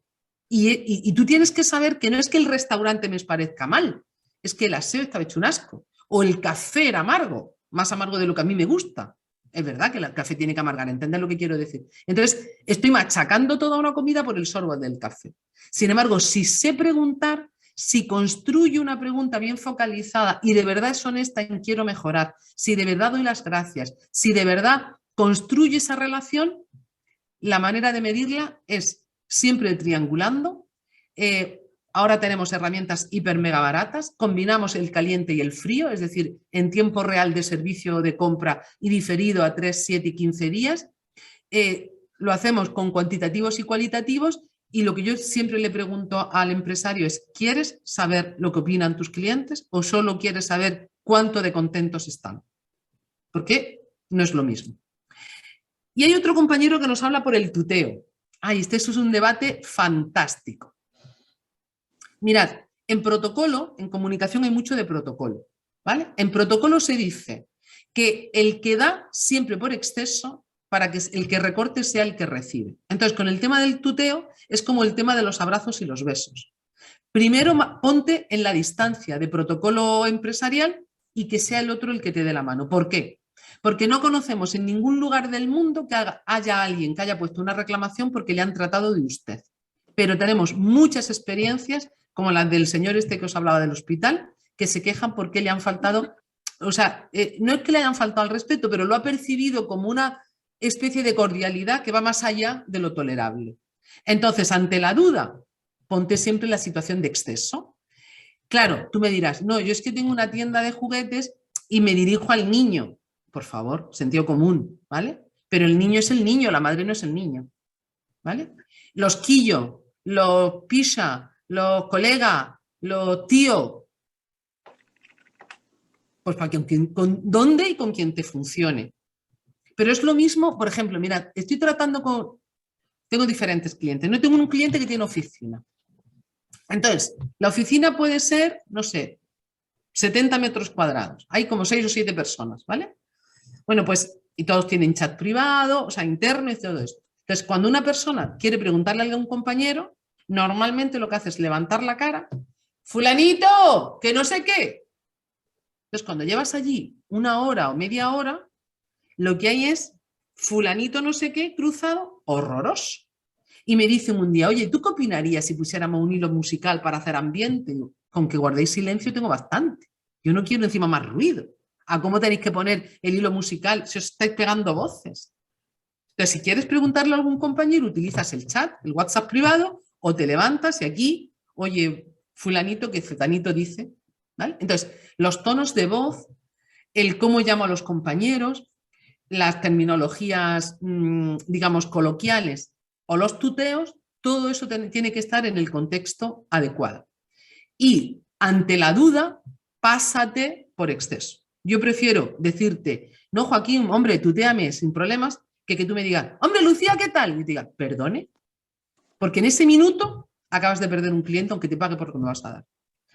Y tú tienes que saber que no es que el restaurante me parezca mal, es que el aseo estaba hecho un asco. O el café era amargo, más amargo de lo que a mí me gusta. Es verdad que el café tiene que amargar, ¿entendés lo que quiero decir? Entonces, estoy machacando toda una comida por el sorbo del café. Sin embargo, si sé preguntar, si construyo una pregunta bien focalizada y de verdad es honesta en quiero mejorar, si de verdad doy las gracias, si de verdad construyo esa relación, la manera de medirla es siempre triangulando. Ahora tenemos herramientas hiper mega baratas, combinamos el caliente y el frío, es decir, en tiempo real de servicio de compra y diferido a 3, 7 y 15 días. Lo hacemos con cuantitativos y cualitativos y lo que yo siempre le pregunto al empresario es, ¿quieres saber lo que opinan tus clientes o solo quieres saber cuánto de contentos están? Porque no es lo mismo. Y hay otro compañero que nos habla por el tuteo. Ay, este es un debate fantástico. Mirad, en protocolo, en comunicación hay mucho de protocolo, ¿vale? En protocolo se dice que el que da siempre por exceso para que el que recorte sea el que recibe. Entonces, con el tema del tuteo es como el tema de los abrazos y los besos. Primero ponte en la distancia de protocolo empresarial y que sea el otro el que te dé la mano. ¿Por qué? Porque no conocemos en ningún lugar del mundo que haya alguien que haya puesto una reclamación porque le han tratado de usted. Pero tenemos muchas experiencias como la del señor este que os hablaba del hospital, que se quejan porque le han faltado, o sea, no es que le hayan faltado al respeto, pero lo ha percibido como una especie de cordialidad que va más allá de lo tolerable. Entonces, ante la duda, ponte siempre en la situación de exceso. Claro, tú me dirás, no, yo es que tengo una tienda de juguetes y me dirijo al niño. Por favor, sentido común, ¿vale? Pero el niño es el niño, la madre no es el niño. ¿vale? Los quillo, los pisha, los colega, los tío. Pues para con dónde y con quién te funcione. Pero es lo mismo, por ejemplo, mira, estoy tratando con... Tengo diferentes clientes. No tengo un cliente que tiene oficina. Entonces, la oficina puede ser, no sé, 70 metros cuadrados. Hay como 6 o 7 personas, ¿vale? Bueno, pues, y todos tienen chat privado, o sea, interno y todo esto. Entonces, cuando una persona quiere preguntarle a algún compañero, normalmente lo que hace es levantar la cara, fulanito, que no sé qué. Entonces, cuando llevas allí una hora o media hora, lo que hay es fulanito no sé qué cruzado horroroso. Y me dicen un día, oye, ¿tú qué opinarías si pusiéramos un hilo musical para hacer ambiente? Con que guardéis silencio tengo bastante. Yo no quiero encima más ruido. ¿A cómo tenéis que poner el hilo musical si os estáis pegando voces? Entonces, si quieres preguntarle a algún compañero, utilizas el chat, el WhatsApp privado, o te levantas y aquí, oye, fulanito que zetanito dice, ¿vale? Entonces, los tonos de voz, el cómo llamo a los compañeros, las terminologías, digamos, coloquiales o los tuteos, todo eso tiene que estar en el contexto adecuado. Y ante la duda, pásate por exceso. Yo prefiero decirte, no, Joaquín, hombre, tutéame sin problemas, que tú me digas, hombre, Lucía, ¿qué tal? Y te diga, perdone, porque en ese minuto acabas de perder un cliente aunque te pague por lo que me vas a dar.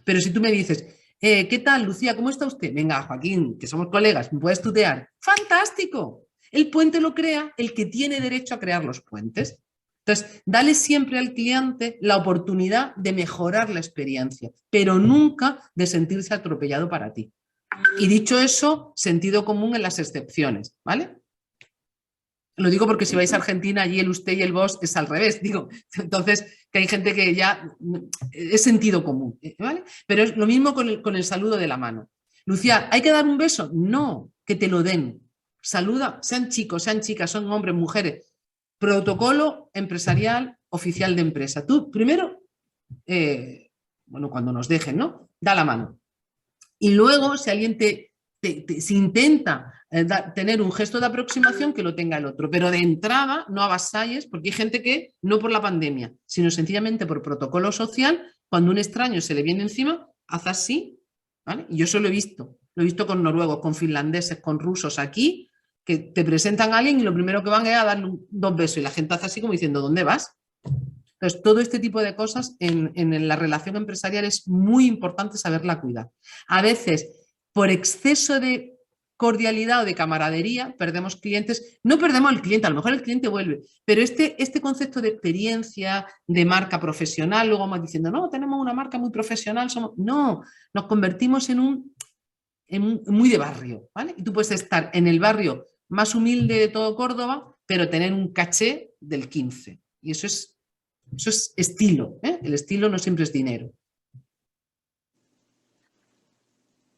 Pero si tú me dices, ¿qué tal, Lucía? ¿Cómo está usted? Venga, Joaquín, que somos colegas, ¿me puedes tutear? ¡Fantástico! El puente lo crea el que tiene derecho a crear los puentes. Entonces, dale siempre al cliente la oportunidad de mejorar la experiencia, pero nunca de sentirse atropellado para ti. Y dicho eso, sentido común en las excepciones, ¿vale? Lo digo porque si vais a Argentina, allí el usted y el vos es al revés, digo. Entonces, que hay gente que ya es sentido común, ¿vale? Pero es lo mismo con el saludo de la mano. Lucía, ¿hay que dar un beso? No, que te lo den. Saluda, sean chicos, sean chicas, son hombres, mujeres. Protocolo empresarial oficial de empresa. Tú, primero, bueno, cuando nos dejen, ¿no? Da la mano. Y luego, si alguien se intenta tener un gesto de aproximación, que lo tenga el otro. Pero de entrada, no avasalles, porque hay gente que, no por la pandemia, sino sencillamente por protocolo social, cuando un extraño se le viene encima, haz así, ¿vale? Y yo eso lo he visto con noruegos, con finlandeses, con rusos aquí, que te presentan a alguien y lo primero que van es a darle 2 besos y la gente hace así como diciendo, ¿dónde vas? Entonces, todo este tipo de cosas en la relación empresarial es muy importante saberla cuidar. A veces, por exceso de cordialidad o de camaradería, perdemos clientes. No perdemos al cliente, a lo mejor el cliente vuelve, pero este concepto de experiencia, de marca profesional, luego vamos diciendo, no, tenemos una marca muy profesional, no, nos convertimos en muy de barrio, ¿vale? Y tú puedes estar en el barrio más humilde de todo Córdoba, pero tener un caché del 15. Y eso es estilo, ¿eh? El estilo no siempre es dinero.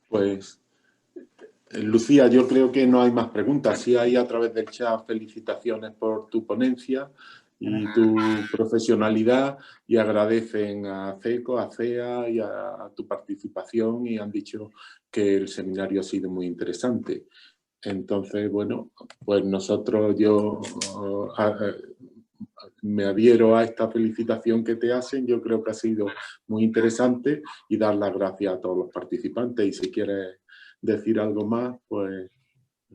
Pues, Lucía, yo creo que no hay más preguntas. Sí hay a través del chat felicitaciones por tu ponencia y tu profesionalidad y agradecen a CECO, a CEA y a tu participación y han dicho que el seminario ha sido muy interesante. Entonces, bueno, pues yo me adhiero a esta felicitación que te hacen. Yo creo que ha sido muy interesante y dar las gracias a todos los participantes. Y si quieres decir algo más, pues...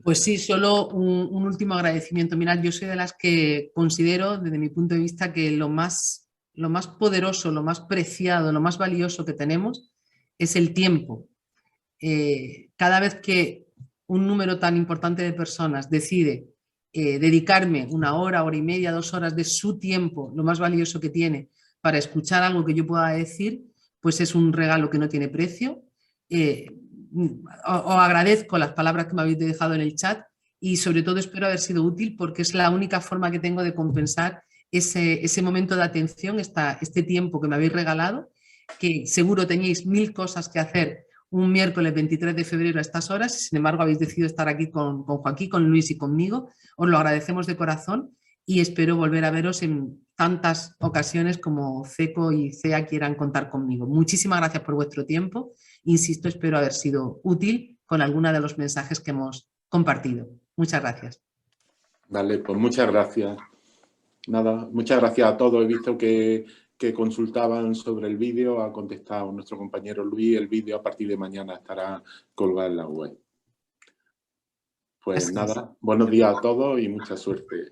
Pues sí, solo un último agradecimiento. Mirad, yo soy de las que considero, desde mi punto de vista, que lo más poderoso, lo más preciado, lo más valioso que tenemos es el tiempo. Cada vez que un número tan importante de personas decide dedicarme 1 hora, hora y media, 2 horas de su tiempo, lo más valioso que tiene, para escuchar algo que yo pueda decir, pues es un regalo que no tiene precio. Os agradezco las palabras que me habéis dejado en el chat y sobre todo espero haber sido útil porque es la única forma que tengo de compensar ese momento de atención, este tiempo que me habéis regalado, que seguro teníais 1000 cosas que hacer un miércoles 23 de febrero a estas horas, y sin embargo habéis decidido estar aquí con Joaquín, con Luis y conmigo. Os lo agradecemos de corazón y espero volver a veros en tantas ocasiones como CECO y CEA quieran contar conmigo. Muchísimas gracias por vuestro tiempo. Insisto, espero haber sido útil con alguna de los mensajes que hemos compartido. Muchas gracias. Vale, pues muchas gracias. Nada, muchas gracias a todos. He visto que consultaban sobre el vídeo, ha contestado nuestro compañero Luis. El vídeo a partir de mañana estará colgado en la web. Pues Así es. nada, buenos días a todos y mucha suerte.